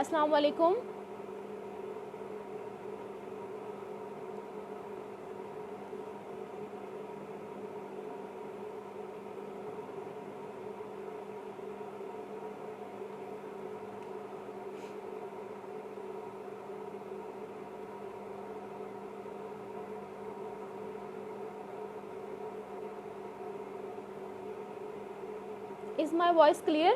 अस्सलाम वालेकुम। Is my voice clear?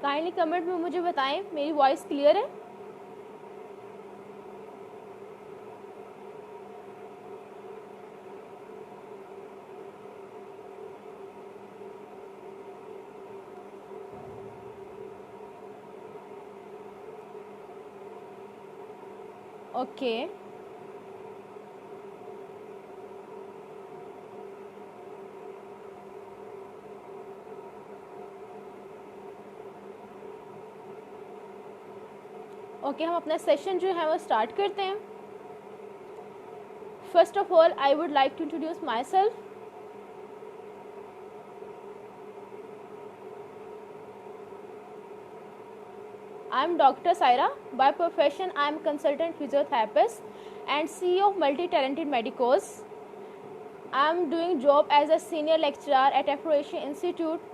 Kindly comment में मुझे बताएं मेरी वॉइस क्लियर है। ओके ओके हम अपना सेशन जो है वो स्टार्ट करते हैं। First of all I would like to introduce myself. I am Dr. Saira. By profession, I am consultant physiotherapist and CEO of multi-talented medicos. I am doing job as a senior lecturer at Afro-Asian Institute.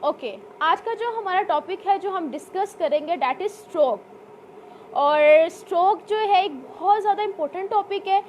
Okay आज का जो हमारा topic है जो हम discuss करेंगे that is stroke. और stroke जो है एक बहुत ज़्यादा इम्पोर्टेंट टॉपिक है।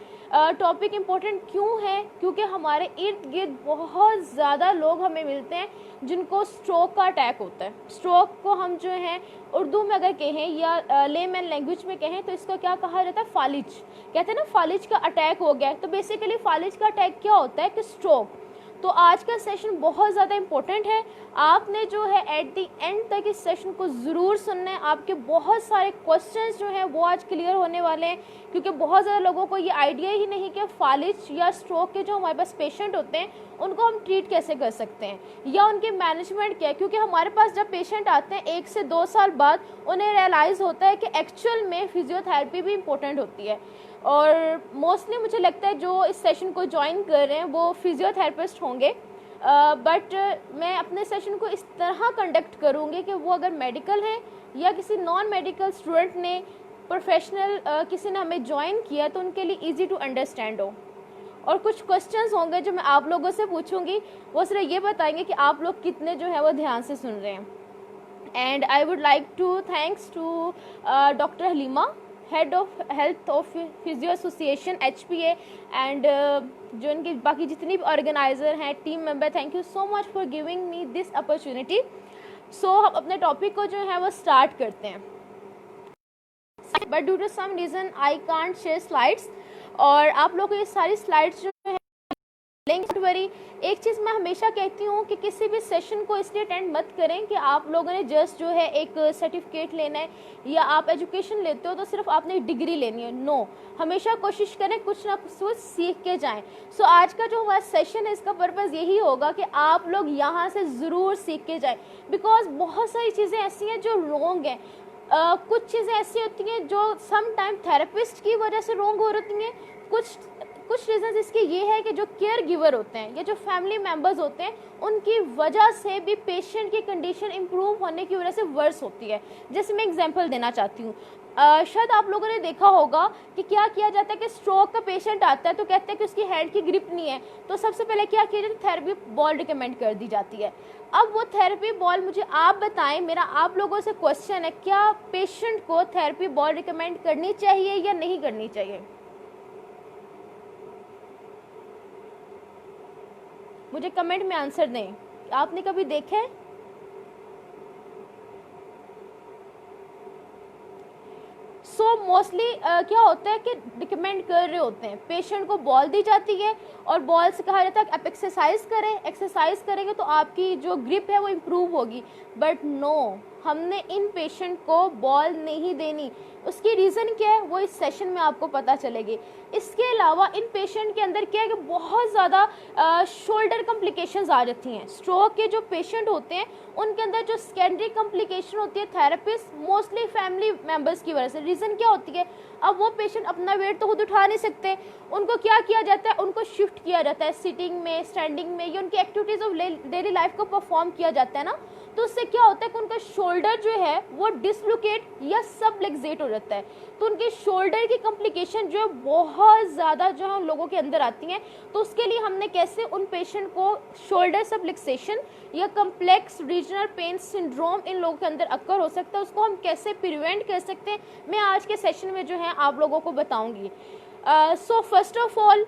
टॉपिक इम्पोर्टेंट क्यों है? क्योंकि हमारे इर्द गिर्द बहुत ज़्यादा लोग हमें मिलते हैं जिनको स्ट्रोक का अटैक होता है। स्ट्रोक को हम जो है उर्दू में अगर कहें या लेमैन लैंग्वेज में कहें तो इसको क्या कहा जाता है? फालिज। कहते हैं ना फालिज का अटैक हो गया। तो बेसिकली फालिज का अटैक क्या होता है कि स्ट्रोक। तो आज का सेशन बहुत ज़्यादा इम्पोर्टेंट है। आपने जो है एट दी एंड तक इस सेशन को ज़रूर सुनना है। आपके बहुत सारे क्वेश्चंस जो हैं वो आज क्लियर होने वाले हैं, क्योंकि बहुत ज़्यादा लोगों को ये आइडिया ही नहीं कि फालिज या स्ट्रोक के जो हमारे पास पेशेंट होते हैं उनको हम ट्रीट कैसे कर सकते हैं या उनकी मैनेजमेंट क्या है। क्योंकि हमारे पास जब पेशेंट आते हैं 1 से 2 साल बाद उन्हें रियलाइज़ होता है कि एक्चुअल में फिजियोथेरेपी भी इम्पोर्टेंट होती है। और मोस्टली मुझे लगता है जो इस सेशन को ज्वाइन कर रहे हैं वो फिजियोथेरेपिस्ट होंगे। बट मैं अपने सेशन को इस तरह कंडक्ट करूँगी कि वो अगर मेडिकल हैं या किसी नॉन मेडिकल स्टूडेंट ने प्रोफेशनल किसी ने हमें ज्वाइन किया तो उनके लिए इजी टू अंडरस्टैंड हो। और कुछ क्वेश्चंस होंगे जो मैं आप लोगों से पूछूंगी, वो सिर्फ ये बताएंगे कि आप लोग कितने जो है वो ध्यान से सुन रहे हैं। And I would like to thanks to doctor Halima, head of health of physio association HPA, and जो इनके बाकी जितनी भी ऑर्गेनाइजर हैं, team member, thank you so much for giving me this opportunity. So हम अपने टॉपिक को जो है वो स्टार्ट करते हैं। But due to some reason I can't share slides, और आप लोग को ये सारी स्लाइड्स जो है वरी। एक चीज़ मैं हमेशा कहती हूँ कि किसी भी सेशन को इसलिए अटेंड मत करें कि आप लोगों ने जस्ट जो है एक सर्टिफिकेट लेना है या आप एजुकेशन लेते हो तो सिर्फ आपने एक डिग्री लेनी है। नो, हमेशा कोशिश करें कुछ ना कुछ सीख के जाएं। सो आज का जो हमारा सेशन है इसका पर्पज़ यही होगा कि आप लोग यहाँ से ज़रूर सीख के जाएं, बिकॉज बहुत सारी चीज़ें ऐसी हैं जो रॉन्ग हैं। कुछ चीज़ें ऐसी होती हैं जो सम टाइम थेरेपिस्ट की वजह से रॉन्ग हो रही हैं। कुछ रीज़न इसके ये है कि जो केयर गिवर होते हैं या जो फैमिली मेम्बर्स होते हैं उनकी वजह से भी पेशेंट की कंडीशन इम्प्रूव होने की वजह से वर्स होती है। जैसे मैं एग्जांपल देना चाहती हूँ, शायद आप लोगों ने देखा होगा कि क्या किया जाता है कि स्ट्रोक का पेशेंट आता है तो कहते हैं कि उसकी हैंड की ग्रिप नहीं है, तो सबसे पहले क्या किया जाता है? थेरेपी बॉल रिकमेंड कर दी जाती है। अब वो थेरेपी बॉल, मुझे आप बताएं, मेरा आप लोगों से क्वेश्चन है, क्या पेशेंट को थेरेपी बॉल रिकमेंड करनी चाहिए या नहीं करनी चाहिए? मुझे कमेंट में आंसर दें। आपने कभी देखे? सो मोस्टली क्या होता है कि रिकमेंड कर रहे होते हैं, पेशेंट को बॉल दी जाती है और बॉल से कहा जाता है कि आप एक्सरसाइज करें, एक्सरसाइज करेंगे तो आपकी जो ग्रिप है वो इम्प्रूव होगी। बट नो, हमने इन पेशेंट को बॉल नहीं देनी। उसकी रीज़न क्या है वो इस सेशन में आपको पता चलेगी। इसके अलावा इन पेशेंट के अंदर क्या है कि बहुत ज़्यादा शोल्डर कॉम्प्लिकेशंस आ जाती हैं। स्ट्रोक के जो पेशेंट होते हैं उनके अंदर जो सेकेंडरी कॉम्प्लिकेशन होती है थेरेपिस्ट मोस्टली फैमिली मेम्बर्स की वजह से। रीज़न क्या होती है, अब वो पेशेंट अपना वेट तो खुद उठा नहीं सकते, उनको क्या किया जाता है, उनको शिफ्ट किया जाता है सिटिंग में, स्टैंडिंग में, या उनकी एक्टिविटीज़ ऑफ डेली लाइफ को परफॉर्म किया जाता है ना, तो उससे क्या होता है कि उनका शोल्डर जो है वो डिसलोकेट या सबलेक्सेट हो जाता है। तो उनके शोल्डर की कॉम्प्लिकेशन जो है बहुत ज़्यादा जो है लोगों के अंदर आती हैं। तो उसके लिए हमने कैसे उन पेशेंट को शोल्डर सबलेक्सेशन या कम्प्लेक्स रीजनल पेन सिंड्रोम इन लोगों के अंदर अक्कर हो सकता है, उसको हम कैसे प्रिवेंट कर सकते हैं, मैं आज के सेशन में जो है आप लोगों को बताऊंगी। सो फर्स्ट ऑफ ऑल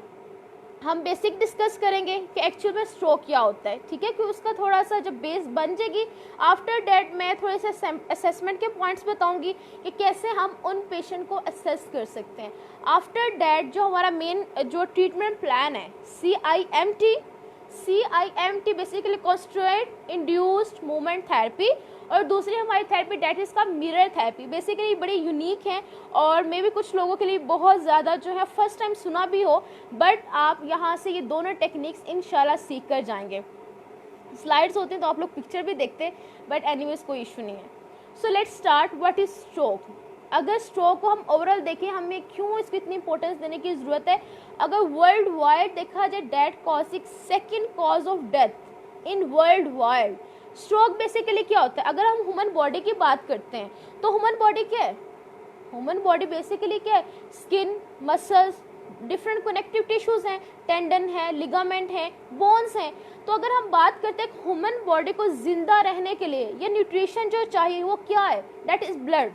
हम बेसिक डिस्कस करेंगे कि एक्चुअल में स्ट्रोक क्या होता है, ठीक है, कि उसका थोड़ा सा जब बेस बन जाएगी आफ्टर डैट मैं थोड़े से असेसमेंट के पॉइंट्स बताऊंगी कि कैसे हम उन पेशेंट को असेस कर सकते हैं। आफ्टर डैट जो हमारा मेन जो ट्रीटमेंट प्लान है CIMT basically constraint induced movement therapy, और दूसरी हमारी थेरेपी डेट इज का मिरर थेरेपी। बेसिकली बड़ी यूनिक है और मे भी कुछ लोगों के लिए बहुत ज़्यादा जो है फर्स्ट टाइम सुना भी हो, बट आप यहाँ से ये दोनों टेक्निक्स इंशाल्लाह सीख कर जाएंगे। स्लाइड्स होते हैं तो आप लोग पिक्चर भी देखते हैं, बट एनीवेज कोई इशू नहीं है। So let's start. What is stroke? अगर स्ट्रोक को हम ओवरऑल देखें, हमें क्यों इसकी इतनी इंपॉर्टेंस देने की ज़रूरत है? अगर वर्ल्ड वाइड देखा जाए, death causing second cause of death in world wide. Stroke basically क्या होता है? अगर हम ह्यूमन बॉडी की बात करते हैं तो ह्यूमन बॉडी क्या है? ह्यूमन बॉडी बेसिकली क्या है? Skin, muscles, different connective tissues हैं, टेंडन है, लिगामेंट है, बोन्स हैं। तो अगर हम बात करते हैं ह्यूमन बॉडी को जिंदा रहने के लिए या न्यूट्रिशन जो चाहिए वो क्या है? That is blood.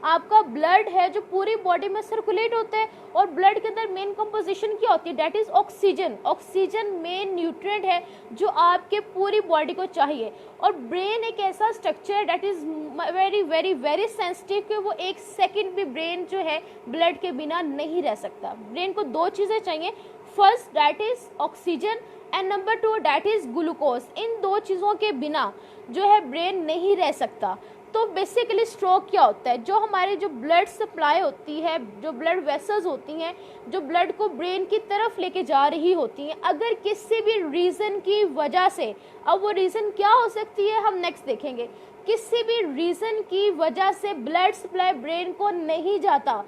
आपका ब्लड है जो पूरी बॉडी में सर्कुलेट होता है, और ब्लड के अंदर मेन कंपोजिशन क्या होती है? That is oxygen. Oxygen main nutrient है जो आपके पूरी बॉडी को चाहिए। और ब्रेन एक ऐसा स्ट्रक्चर है that is very very very sensitive कि वो एक सेकंड भी ब्रेन जो है ब्लड के बिना नहीं रह सकता। ब्रेन को दो चीज़ें चाहिए, first that is oxygen and number 2 that is glucose. इन दो चीज़ों के बिना जो है ब्रेन नहीं रह सकता। तो बेसिकली स्ट्रोक क्या होता है? जो हमारी जो ब्लड सप्लाई होती है, जो ब्लड वेसल्स होती हैं, जो ब्लड को ब्रेन की तरफ लेके जा रही होती हैं, अगर किसी भी रीज़न की वजह से, अब वो रीज़न क्या हो सकती है हम नेक्स्ट देखेंगे, किसी भी रीज़न की वजह से ब्लड सप्लाई ब्रेन को नहीं जाता,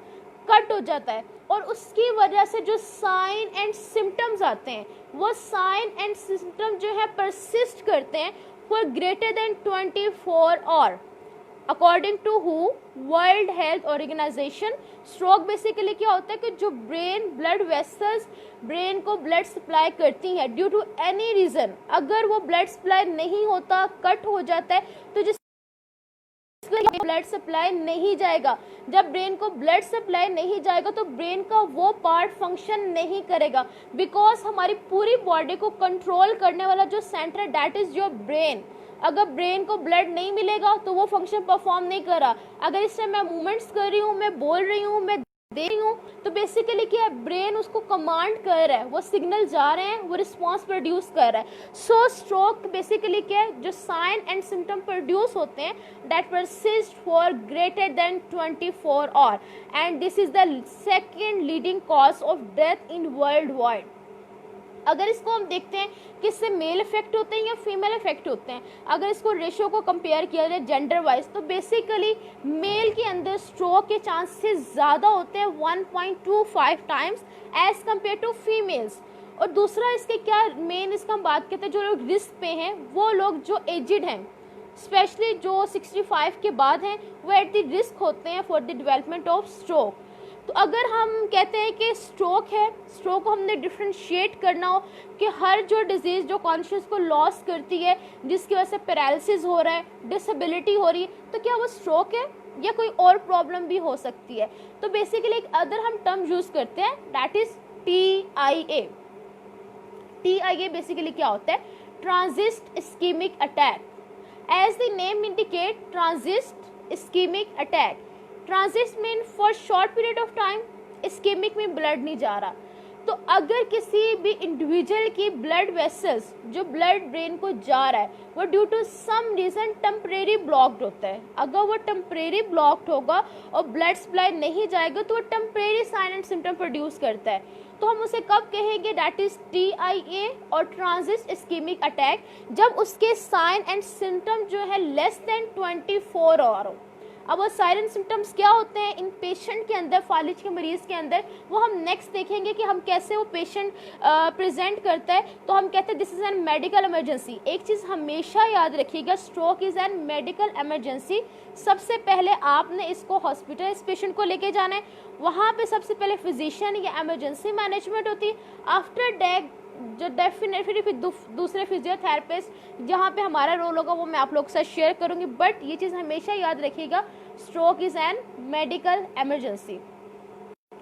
कट हो जाता है, और उसकी वजह से जो साइन एंड सिम्टम्स आते हैं, वो साइन एंड सिम्टम जो है परसिस्ट करते हैं for greater than 24 hour according to हु? World health organisation. Stroke basically क्या होता है कि जो ब्रेन ब्लड वेसल्स ब्रेन को ब्लड सप्लाई करती है, ड्यू टू एनी रीज़न अगर वो ब्लड सप्लाई नहीं होता, कट हो जाता है, तो जिस ब्लड सप्लाई नहीं जाएगा। जब ब्रेन को ब्लड सप्लाई नहीं जाएगा तो ब्रेन का वो पार्ट फंक्शन नहीं करेगा, बिकॉज हमारी पूरी बॉडी को कंट्रोल करने वाला जो सेंटर है दैट इज योर ब्रेन। अगर ब्रेन को ब्लड नहीं मिलेगा तो वो फंक्शन परफॉर्म नहीं कर रहा। अगर इस टाइम मैं मूवमेंट्स कर रही हूँ, मैं बोल रही हूँ, मैं दे रही हूँ, तो बेसिकली क्या है? ब्रेन उसको कमांड कर रहा है, वो सिग्नल जा रहे हैं, वो रिस्पॉन्स प्रोड्यूस कर रहा है। सो स्ट्रोक बेसिकली क्या है? जो साइन एंड सिम्टम प्रोड्यूस होते हैं that persist for greater than 24 hour, and this is the second leading cause of death in worldwide. अगर इसको हम देखते हैं कि इससे मेल इफेक्ट होते हैं या फीमेल इफेक्ट होते हैं, अगर इसको रेशियो को कंपेयर किया जाए जेंडर वाइज, तो बेसिकली मेल के अंदर स्ट्रोक के चांसेस ज़्यादा होते हैं 1.25 times as compare to females. और दूसरा इसके क्या मेन इसका हम बात करते हैं, जो लोग रिस्क पे हैं वो लोग जो एजिड हैं, स्पेशली जो 65 के बाद हैं, वो एट द रिस्क होते हैं for the development of stroke. तो अगर हम कहते हैं कि स्ट्रोक है, स्ट्रोक को हमने डिफ्रेंशिएट करना हो कि हर जो डिजीज़ जो कॉन्शियस को लॉस करती है, जिसकी वजह से पैरालिसिस हो रहा है, डिसेबिलिटी हो रही है, तो क्या वो स्ट्रोक है या कोई और प्रॉब्लम भी हो सकती है? तो बेसिकली एक अदर हम टर्म यूज़ करते हैं that is TIA। TIA basically क्या होता है? Transit ischaemic attack. As the name indicate, transit ischaemic attack. Transit mean for short period of time, ischaemic में ब्लड नहीं जा रहा। तो अगर किसी भी इंडिविजुअल की ब्लड वेसल्स जो ब्लड ब्रेन को जा रहा है वो due to some reason temporary blocked होता है, अगर वो टेम्परेरी ब्लॉक्ड होगा और ब्लड सप्लाई नहीं जाएगा तो वो temporary sign and symptom produce करता है, तो हम उसे कब कहेंगे, दैट इज TIA और ट्रांजिट इस्कीमिक अटैक, जब उसके साइन एंड सिम्टम जो है लेस देन 24 आवर हो। अब वो साइलेंट सिम्टम्स क्या होते हैं इन पेशेंट के अंदर, फालिज के मरीज के अंदर, वो हम नेक्स्ट देखेंगे कि हम कैसे वो पेशेंट प्रेजेंट करता है। तो हम कहते हैं this is an medical emergency. एक चीज़ हमेशा याद रखिएगा, stroke is an medical emergency. सबसे पहले आपने इसको हॉस्पिटल इस पेशेंट को लेके जाना है, वहाँ पे सबसे पहले फिजिशियन या इमरजेंसी मैनेजमेंट होती है। आफ्टर डेथ जो डेफिनेटली फिर दूसरे फिजियोथेरेपिस्ट जहाँ पे हमारा रोल होगा वो मैं आप लोग के साथ शेयर करूँगी, बट ये चीज़ हमेशा याद रखिएगा, stroke is an medical emergency.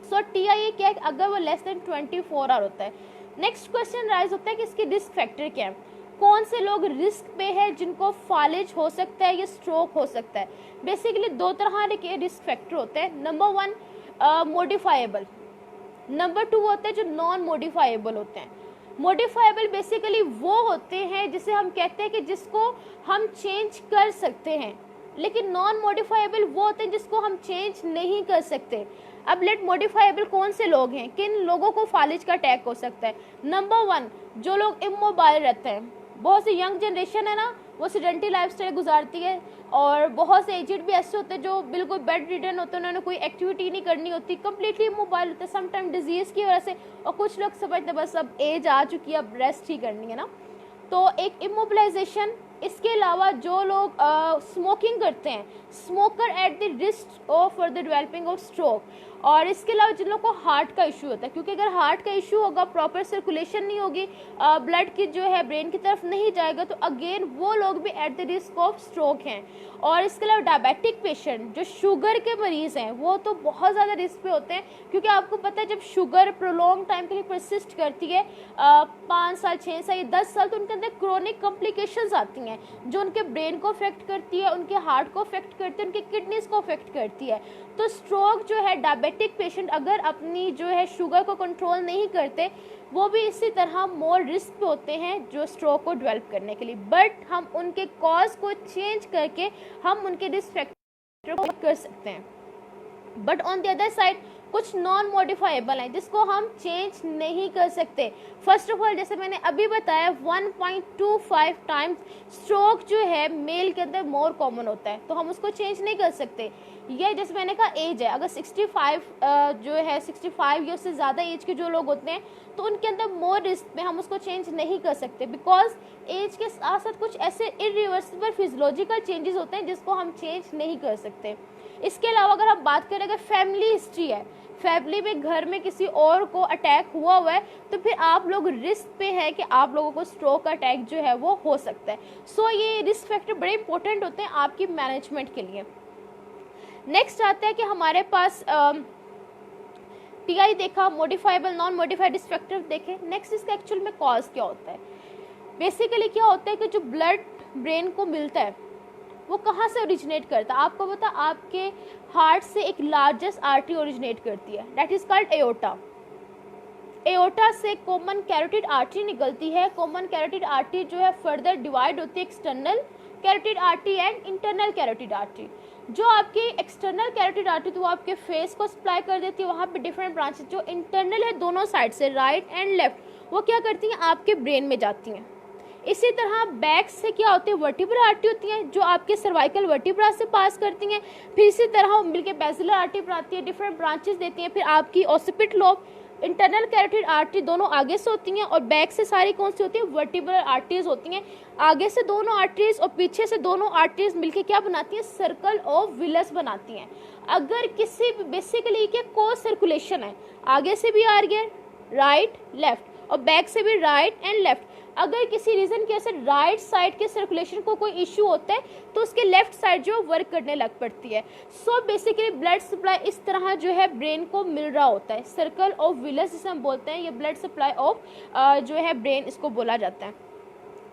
So TIA क्या है, अगर वो लेस देन 24 आवर होता है। नेक्स्ट क्वेश्चन राइज होता है कि इसके रिस्क फैक्टर क्या है, कौन से लोग रिस्क पे है जिनको फालिज हो सकता है या स्ट्रोक हो सकता है। बेसिकली दो तरह के रिस्क फैक्टर होते हैं, नंबर 1 मॉडिफाइबल, नंबर 2 होते हैं जो नॉन मॉडिफाइबल होते हैं। मॉडिफाइबल बेसिकली वो होते हैं जिसे हम कहते हैं कि जिसको हम चेंज कर सकते हैं, लेकिन नॉन मॉडिफाइबल वो होते हैं जिसको हम चेंज नहीं कर सकते। अब लेट मॉडिफाइबल कौन से लोग हैं, किन लोगों को फालिज का अटैक हो सकता है। नंबर 1 जो लोग इमोबाइल रहते हैं, बहुत सी यंग जनरेशन है ना वो सेडेंटरी लाइफस्टाइल गुजारती है, और बहुत से एजेड भी ऐसे होते हैं जो बिल्कुल बेड रिडन होते हैं, उन्होंने कोई एक्टिविटी नहीं करनी होती, कम्प्लीटली मोबाइल होते हैं समटाइम डिजीज़ की वजह से, और कुछ लोग समझते बस अब एज आ चुकी है अब रेस्ट ही करनी है ना, तो एक इमोबिलाइजेशन। इसके अलावा जो लोग स्मोकिंग करते हैं, smoker at the risk of for the developing of stroke, और इसके अलावा जिन लोगों को हार्ट का इशू होता है, क्योंकि अगर हार्ट का इशू होगा, प्रॉपर सर्कुलेशन नहीं होगी, ब्लड की जो है ब्रेन की तरफ नहीं जाएगा, तो अगेन वो लोग भी at the risk of stroke हैं। और इसके अलावा डायबिटिक पेशेंट जो शुगर के मरीज़ हैं वो तो बहुत ज़्यादा रिस्क पे होते हैं, क्योंकि आपको पता है जब शुगर प्रोलॉन्ग टाइम के लिए परसिस्ट करती है 5 साल 6 साल या 10 साल, तो उनके अंदर क्रोनिक कॉम्प्लिकेशंस आती हैं जो उनके ब्रेन को अफेक्ट करती है, उनके हार्ट को अफेक्ट करती है, उनके किडनीज को अफेक्ट करती है। तो स्ट्रोक जो है, डायबिटिक पेशेंट अगर अपनी जो है शुगर को कंट्रोल नहीं करते, वो भी इसी तरह मोर रिस्क पे होते हैं जो स्ट्रोक को डेवलप करने के लिए, बट हम उनके कॉज को चेंज करके हम उनके रिस्क फैक्टर को कर सकते हैं। But on the other side कुछ नॉन मॉडिफाइबल हैं जिसको हम चेंज नहीं कर सकते। फर्स्ट ऑफ ऑल जैसे मैंने अभी बताया 1.25 टाइम्स स्ट्रोक जो है मेल के अंदर मोर कॉमन होता है, तो हम उसको चेंज नहीं कर सकते। ये जैसे मैंने कहा एज है, अगर 65 जो है 65 या उससे ज़्यादा एज के जो लोग होते हैं तो उनके अंदर मोर रिस्क में हम उसको चेंज नहीं कर सकते, बिकॉज एज के साथ साथ कुछ ऐसे इरिवर्सिबल फिजियोलॉजिकल चेंजेस होते हैं जिसको हम चेंज नहीं कर सकते। इसके अलावा अगर हम बात करें, अगर फैमिली हिस्ट्री है, फैमिली में घर में किसी और को अटैक हुआ है, तो फिर आप लोग रिस्क पे है कि आप लोगों को स्ट्रोक अटैक जो है वो हो सकता है। सो ये रिस्क फैक्टर बड़े इंपॉर्टेंट होते हैं आपकी मैनेजमेंट के लिए। नेक्स्ट आता है कि हमारे पास TI देखा, modifiable non modified risk factor देखे। नेक्स्ट इसका एक्चुअल में कॉज क्या होता है। बेसिकली क्या होता है कि जो ब्लड ब्रेन को मिलता है वो कहाँ से ओरिजिनेट करता है, आपको पता, आपके हार्ट से एक लार्जेस्ट आर्टरी ओरिजिनेट करती है, that is called aorta. Aorta से कॉमन कैरोटिड आर्टरी निकलती है। कॉमन कैरोटिड आर्टरी जो है फर्दर डिवाइड होती है external carotid artery and internal carotid artery. जो आपकी एक्सटर्नल कैरोटिड आर्टरी तो वो आपके फेस को सप्लाई कर देती है, वहाँ पे डिफरेंट ब्रांचेस जो इंटरनल है दोनों साइड से राइट एंड लेफ्ट वो क्या करती हैं, आपके ब्रेन में जाती हैं। इसी तरह बैक से क्या होती है, वर्टिब्रल आर्टरी होती हैं जो आपके सर्वाइकल वर्टिब्रा से पास करती हैं। फिर इसी तरह वो मिलकर बेसिलर आर्टरी पर आती है, डिफरेंट ब्रांचेस देती हैं। फिर आपकी ऑसिपिट लोब, इंटरनल कैरोटिड आर्टरी दोनों आगे से होती हैं, और बैक से सारी कौन सी होती है, वर्टिब्रल आर्टरीज होती हैं। आगे से दोनों आर्टरीज और पीछे से दोनों आर्टरीज मिलके क्या बनाती हैं, सर्कल ऑफ विलस बनाती हैं। अगर किसी बेसिकली के को सर्कुलेशन है, आगे से भी आ रही है राइट लेफ्ट और बैक से भी राइट एंड लेफ्ट, अगर किसी रीजन की वजह से राइट साइड के सर्कुलेशन को कोई इश्यू होता है तो उसके लेफ्ट साइड जो वर्क करने लग पड़ती है। सो बेसिकली ब्लड सप्लाई इस तरह जो है ब्रेन को मिल रहा होता है, सर्कल ऑफ विलस जिसे हम बोलते हैं, ये ब्लड सप्लाई ऑफ जो है ब्रेन इसको बोला जाता है।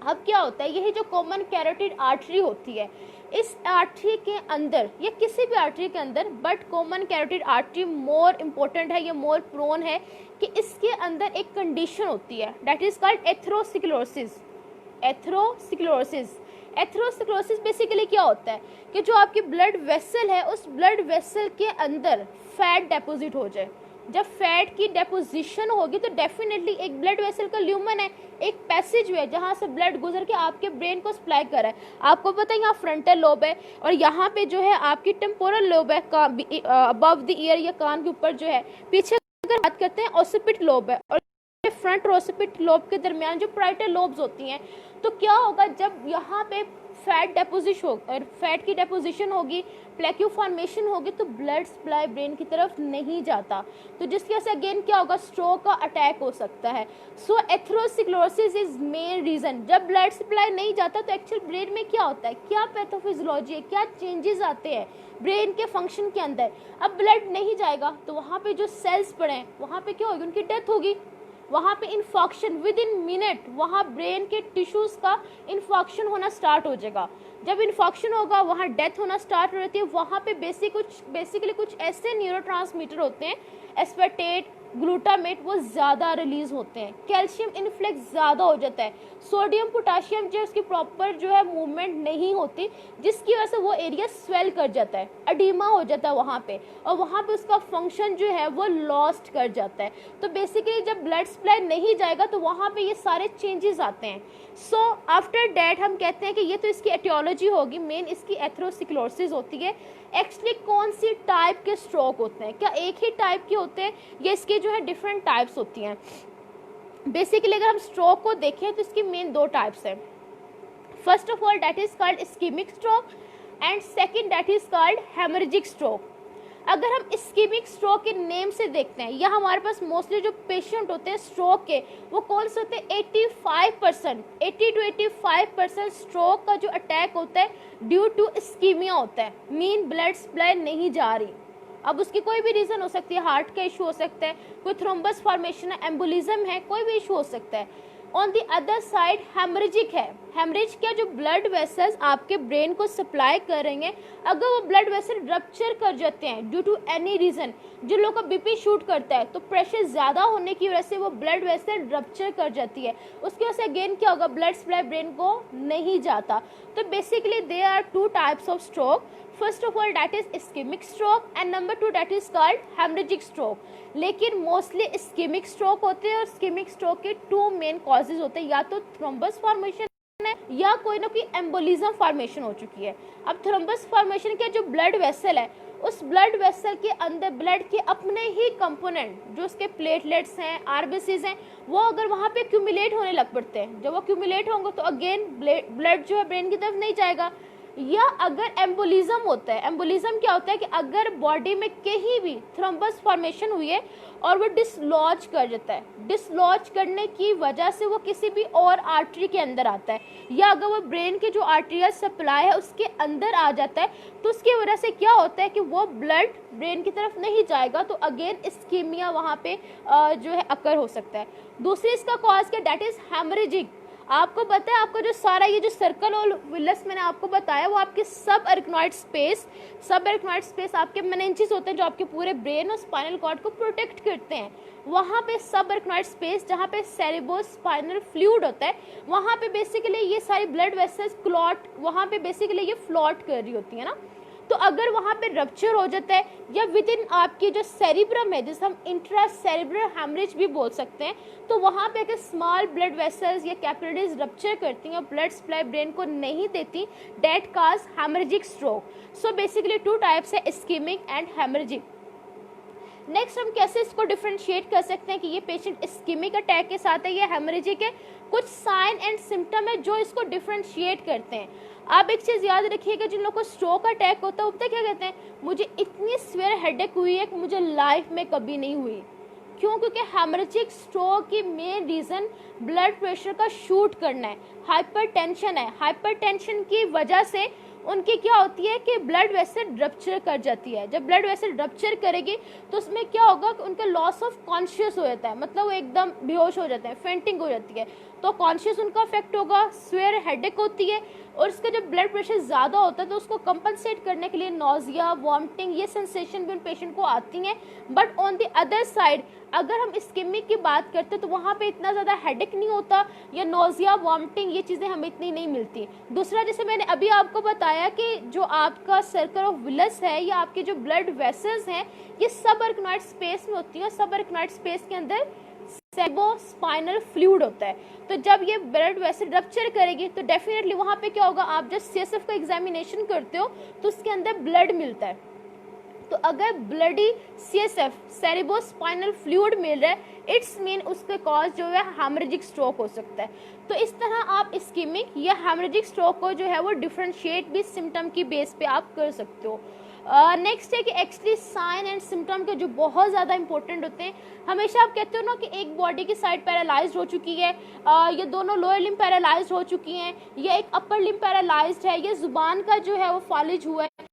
अब क्या होता है, यही जो कॉमन कैरोटिड आर्टरी होती है, इस आर्टरी के अंदर या किसी भी आर्टरी के अंदर, but common carotid artery more important है, ये मोर प्रोन है कि इसके अंदर एक कंडीशन होती है that is called atherosclerosis. Atherosclerosis basically क्या होता है कि जो आपकी ब्लड वेसल है उस ब्लड वेसल के अंदर फैट डिपॉजिट हो जाए। जब फैट की डेपोजिशन होगी तो डेफिनेटली एक ब्लड वेसल का ल्यूमन है, एक पैसेज वे जहाँ से ब्लड गुजर के आपके ब्रेन को सप्लाई कर रहा है। आपको पता है यहाँ फ्रंटल लोब है और यहाँ पे जो है आपकी टेम्पोरल लोब है, अबव द ईयर या कान के ऊपर जो है। पीछे अगर बात करते हैं ऑसिपिट लोब है और फ्रंट और ऑसिपिट लोब के दरमियान जो पैराइटल लोब्स होती हैं। तो क्या होगा जब यहाँ पे फैट की डेपोजिशन होगी, प्लेक्यू फॉर्मेशन होगी तो ब्लड सप्लाई ब्रेन की तरफ नहीं जाता, तो जिसकी वजह से अगेन क्या होगा, स्ट्रोक का अटैक हो सकता है। सो एथेरोस्क्लेरोसिस इज मेन रीजन। जब ब्लड सप्लाई नहीं जाता तो एक्चुअल ब्रेन में क्या होता है, क्या पैथोफिजियोलॉजी है, क्या चेंजेस आते हैं ब्रेन के फंक्शन के अंदर। अब ब्लड नहीं जाएगा तो वहाँ पे जो सेल्स पड़े हैं वहाँ पे क्या होगी, उनकी डेथ होगी। वहाँ पे इन्फॉक्शन विद इन मिनट वहाँ ब्रेन के टिश्यूज का इन्फॉक्शन होना स्टार्ट हो जाएगा। जब इन्फॉक्शन होगा वहाँ डेथ होना स्टार्ट हो जाती है। वहाँ पे बेसिकली कुछ ऐसे न्यूरोट्रांसमीटर होते हैं, एस्पार्टेट, ग्लूटामेट, वो ज़्यादा रिलीज होते हैं। कैल्शियम इनफ्लेक्स ज़्यादा हो जाता है। सोडियम पोटाशियम जो उसकी प्रॉपर जो है मूवमेंट नहीं होती, जिसकी वजह से वो एरिया स्वेल कर जाता है, अडीमा हो जाता है वहाँ पे, और वहाँ पे उसका फंक्शन जो है वो लॉस्ट कर जाता है। तो बेसिकली जब ब्लड सप्लाई नहीं जाएगा तो वहाँ पे ये सारे चेंजेस आते हैं। सो आफ्टर डैट हम कहते हैं कि ये तो इसकी एटियोलॉजी होगी, मेन इसकी एथेरोस्क्लेरोसिस होती है। एक्चुअली कौन सी टाइप के स्ट्रोक होते हैं, क्या एक ही टाइप के होते हैं या इसके जो है डिफरेंट टाइप्स होती हैं। बेसिकली अगर हम स्ट्रोक को देखें तो इसकी मेन दो टाइप्स हैं। First of all that is called ischaemic stroke and second that is called haemorrhagic stroke. अगर हम इस्केमिक स्ट्रोक के नेम से देखते हैं, या हमारे पास मोस्टली जो पेशेंट होते हैं स्ट्रोक के वो कौन से होते हैं, 80 to 85% स्ट्रोक का जो अटैक होता है ड्यू टू इस्कीमिया होता है, मीन ब्लड सप्लाई नहीं जा रही। अब उसकी कोई भी रीज़न हो सकती है, हार्ट का इशू हो सकता है, कोई थ्रोम्बस फॉर्मेशन है, एम्बोलिज्म है, कोई भी इशू हो सकता है। On the other side haemorrhagic है। हेमरेज क्या, जो ब्लड वेसल्स आपके ब्रेन को सप्लाई करेंगे अगर वो ब्लड वेसल रप्चर कर जाते हैं ड्यू टू एनी रीज़न, जिन लोगों का बीपी शूट करता है तो प्रेशर ज़्यादा होने की वजह से वो ब्लड वेसल रप्चर कर जाती है, उसकी वजह से अगेन क्या होगा, ब्लड सप्लाई ब्रेन को नहीं जाता। तो basically there are two types of stroke. First of all that is ischaemic stroke and number two that is called haemorrhagic stroke. लेकिन मोस्टली इस्केमिक स्ट्रोक होते हैं और इस्केमिक स्ट्रोक के टू मेन कॉजेज होते हैं, या तो थ्रोम्बस फॉर्मेशन है या कोई ना कोई एम्बोलिज्म फॉर्मेशन हो चुकी है। अब थ्रोम्बस फॉर्मेशन के जो ब्लड वेसल है उस ब्लड वेसल के अंदर ब्लड के अपने ही कंपोनेंट जो उसके प्लेटलेट्स हैं, आरबीसीज हैं, वो अगर वहाँ पे क्यूमुलेट होने लग पड़ते हैं, जब वो क्यूमुलेट होंगे तो अगेन ब्लड जो है ब्रेन की तरफ नहीं जाएगा। या अगर एम्बोलिज्म होता है, एम्बोलिज्म क्या होता है कि अगर बॉडी में कहीं भी थ्रोम्बस फॉर्मेशन हुई है और वो डिसलॉज कर जाता है, डिसलॉज करने की वजह से वो किसी भी और आर्टरी के अंदर आता है, या अगर वो ब्रेन के जो आर्टरियल सप्लाई है उसके अंदर आ जाता है तो उसकी वजह से क्या होता है कि वो ब्लड ब्रेन की तरफ नहीं जाएगा, तो अगेन इस्कीमिया वहाँ पे जो है अकर हो सकता है। दूसरी इसका कॉज क्या, दैट इज हेमरेजिक। आपको पता है आपका जो सारा ये जो सर्कल और विलस मैंने आपको बताया वो आपके सब एरिकनॉइड स्पेस आपके मेनिंजेस होते हैं जो आपके पूरे ब्रेन और स्पाइनल कॉर्ड को प्रोटेक्ट करते हैं। वहाँ पे सब एरिकनॉइड स्पेस जहाँ पे सेरेब्रो स्पाइनल फ्लूइड होता है वहाँ पे बेसिकली ये सारी ब्लड वेसल्स क्लॉट वहाँ पे बेसिकली ये फ्लॉट कर रही होती है ना। तो अगर वहाँ पे रप्चर हो जाता है या विद इन आपकी जो सेरिब्रम है जिसे हम इंट्रा सेरिब्रल हेमरेज भी बोल सकते हैं, तो वहाँ पे अगर स्मॉल ब्लड वेसल्स या कैपिलरीज रप्चर करती हैं और ब्लड सप्लाई ब्रेन को नहीं देती, that cause haemorrhagic stroke. So basically two types है, इस्कीमिक एंड हेमरेजिक। नेक्स्ट हम कैसे इसको डिफरेंशिएट कर सकते हैं कि ये पेशेंट इस्कीमिक अटैक के साथ है या हेमरेजिक है। कुछ साइन एंड सिम्टम है जो इसको डिफरेंशिएट करते हैं। आप एक चीज़ याद रखिएगा, जिन लोगों को स्ट्रोक अटैक होता है वो पता क्या कहते हैं, मुझे इतनी सीवियर हेडेक हुई है कि मुझे लाइफ में कभी नहीं हुई। क्यों? क्योंकि हेमरेजिक स्ट्रोक की मेन रीज़न ब्लड प्रेशर का शूट करना है, हाइपरटेंशन है। हाइपरटेंशन की वजह से उनकी क्या होती है कि ब्लड वेसल रप्चर कर जाती है। जब ब्लड वेसल रप्चर करेगी तो उसमें क्या होगा कि उनका लॉस ऑफ कॉन्शियस हो जाता है, मतलब वो एकदम बेहोश हो जाते हैं, फेंटिंग हो जाती है। तो कॉन्शियस उनका अफेक्ट होगा, स्वेयर हेडेक होती है, और उसका जब ब्लड प्रेशर ज़्यादा होता है तो उसको कंपनसेट करने के लिए नोजिया, वॉमिटिंग, ये सेंसेशन भी उन पेशेंट को आती हैं। But on the other side अगर हम इस्केमिक की बात करते हैं तो वहाँ पे इतना ज़्यादा हेडेक नहीं होता, या नोजिया, वॉमिटिंग, ये चीज़ें हमें इतनी नहीं मिलती। दूसरा, जैसे मैंने अभी आपको बताया कि जो आपका सर्कल ऑफ विलस है या आपके जो ब्लड वेसल्स हैं ये सब आर्कनॉइड स्पेस में होती है। सब आर्कनॉइड स्पेस के अंदर सेरेब्रोस्पाइनल फ्लूइड होता है। तो जब ये ब्लड वेसल रप्चर करेगी तो डेफिनेटली वहाँ पे क्या होगा, आप जब सीएसएफ का एग्जामिनेशन करते हो तो उसके अंदर ब्लड मिलता है। तो अगर ब्लडी सीएसएफ, सेरेब्रोस्पाइनल फ्लूइड मिल रहा है, इट्स मीन उसके कॉज जो है हेमरेजिक स्ट्रोक हो सकता है। तो इस तरह आप इस्केमिक या हेमरेजिक स्ट्रोक को जो है वो डिफरेंशिएट भी सिम्टम की बेस पे आप कर सकते हो। नेक्स्ट है कि एक्चुअली साइन एंड सिम्टम के जो बहुत ज़्यादा इंपॉर्टेंट होते हैं। हमेशा आप कहते हो ना कि एक बॉडी की साइड पैरालाइज्ड हो चुकी है, ये दोनों लोअर लिम्ब पैरालाइज्ड हो चुकी हैं, या एक अपर लिम्ब पैरालाइज्ड है, ये जुबान का जो है वो फालिज हुआ है।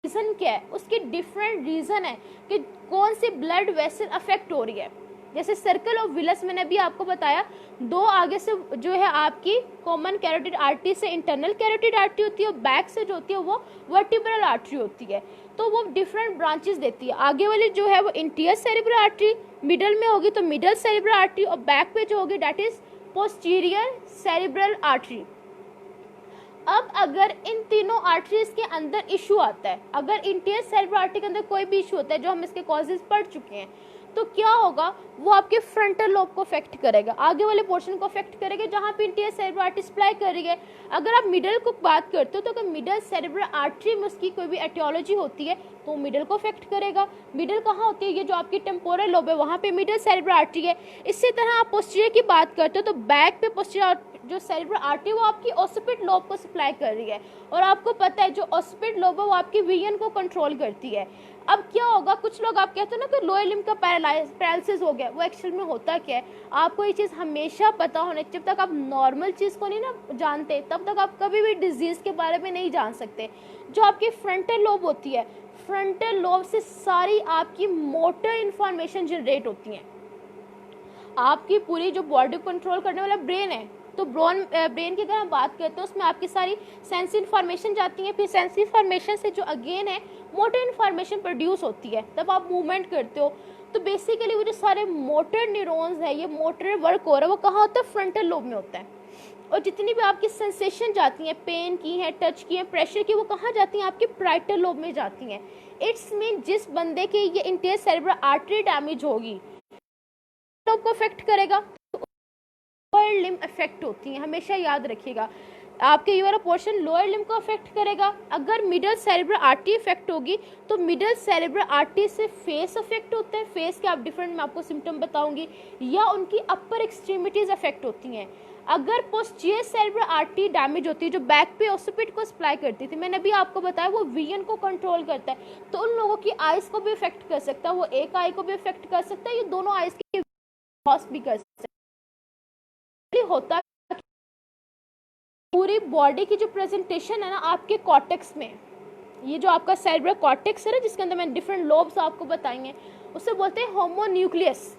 रीज़न क्या है, उसके डिफरेंट रीज़न है कि कौन सी ब्लड वेसल अफेक्ट हो रही है। जैसे सर्कल ऑफ विलस मैंने अभी आपको बताया, दो आगे से जो है आपकी कॉमन कैरोटिड आर्टरी से इंटरनल कैरोटिड आर्टरी होती है, और बैक से जो होती है वो वर्टिब्रल आर्टरी होती है। तो वो डिफरेंट ब्रांचेस देती है। आगे वाली जो है वो इंटीरियर सेरेब्रल आर्टरी, मिडल में होगी तो मिडल सेरेब्रल आर्टरी, और बैक पे जो होगी that is posterior cerebral artery. अब अगर इन तीनों आर्टरीज के अंदर इशू आता है, अगर इंटीरियर सेरेब्रल आर्टरी के अंदर कोई भी इशू होता है, जो हम इसके कॉजेज पढ़ चुके हैं, तो क्या होगा, वो आपके फ्रंटल लोब को अफेक्ट करेगा, आगे वाले पोर्शन को अफेक्ट करेगा जहाँ पे इंटीरियर सेरेब्रल आर्टरी सप्लाई कर रही है। अगर आप मिडल को बात करते हो तो अगर मिडल सेरेब्रल आर्टरी में उसकी कोई भी एटियोलॉजी होती है तो मिडल को अफेक्ट करेगा। मिडल कहाँ होती है, ये जो आपकी टेम्पोरल लोब है वहाँ पे मिडल सेरेब्रल आर्टरी है। इसी तरह आप पोस्टीरियर की बात करते हो तो बैक पे पोस्टीरियर जो सेरेब्रल आर्टरी वो आपकी ओसिपिट लोब को सप्लाई कर रही है, और आपको पता है जो ओसिपिट लोब है वो आपकी विजन को कंट्रोल करती है। अब क्या होगा, कुछ लोग आप कहते हो ना कि लोअर लिम्ब का पैरालिसिस हो गया, वो एक्चुअल में होता क्या है, आपको ये चीज़ हमेशा पता होने। जब तक आप नॉर्मल चीज़ को नहीं ना जानते तब तक आप कभी भी डिजीज़ के बारे में नहीं जान सकते। जो आपकी फ्रंटल लोब होती है, फ्रंटल लोब से सारी आपकी मोटर इंफॉर्मेशन जनरेट होती हैं। आपकी पूरी जो बॉडी को कंट्रोल करने वाला ब्रेन है, तो ब्रेन की अगर हम बात करते हैं उसमें आपकी सारी सेंस इन्फॉर्मेशन जाती है, फिर सेंस इन्फॉर्मेशन से जो अगेन है मोटर इन्फॉर्मेशन प्रोड्यूस होती है, तब आप मूवमेंट करते हो। तो बेसिकली वो जो सारे मोटर न्यूरॉन्स है, ये मोटर वर्क हो रहा है, वो कहाँ होता है, फ्रंटल लोब में होता है। और जितनी भी आपकी सेंसेशन जाती हैं, पेन की हैं, टच की हैं, प्रेशर की, वो कहाँ जाती हैं, आपके प्राइटल लोब में जाती हैं। इट्स मीन जिस बंदे की ये इंटीरियर सेरेब्रल आर्टरी डैमेज होगी लोब को अफेक्ट करेगा, लोअर लिम्ब अफेक्ट होती हैं, हमेशा याद रखिएगा। आपके ये वाला पोर्शन लोअर लिम्ब को अफेक्ट करेगा। अगर मिडल सेरेब्रल आर्टरी अफेक्ट होगी तो मिडल सेरेब्रल आर्टरी से फेस अफेक्ट होता है, फेस के आप डिफरेंट मैं आपको सिम्टम बताऊंगी, या उनकी अपर एक्सट्रीमिटीज अफेक्ट होती हैं। अगर पोस्टीरियर सेरेब्रल आर्टरी डैमेज होती है, जो बैक पे ओसिपिट को सप्लाई करती थी, मैंने अभी आपको बताया वो विजन को कंट्रोल करता है, तो उन लोगों की आइज को भी अफेक्ट कर सकता है, वो एक आई को भी अफेक्ट कर सकता है, ये दोनों आइज की लॉस भी कर सकता है। होता पूरी बॉडी की जो प्रेजेंटेशन है ना आपके कॉर्टेक्स में, ये जो आपका सेरेब्रल कॉर्टेक्स है ना जिसके अंदर मैंने डिफरेंट लोब्स आपको बताएंगे, उससे बोलते हैं होमोन्यूक्लियस।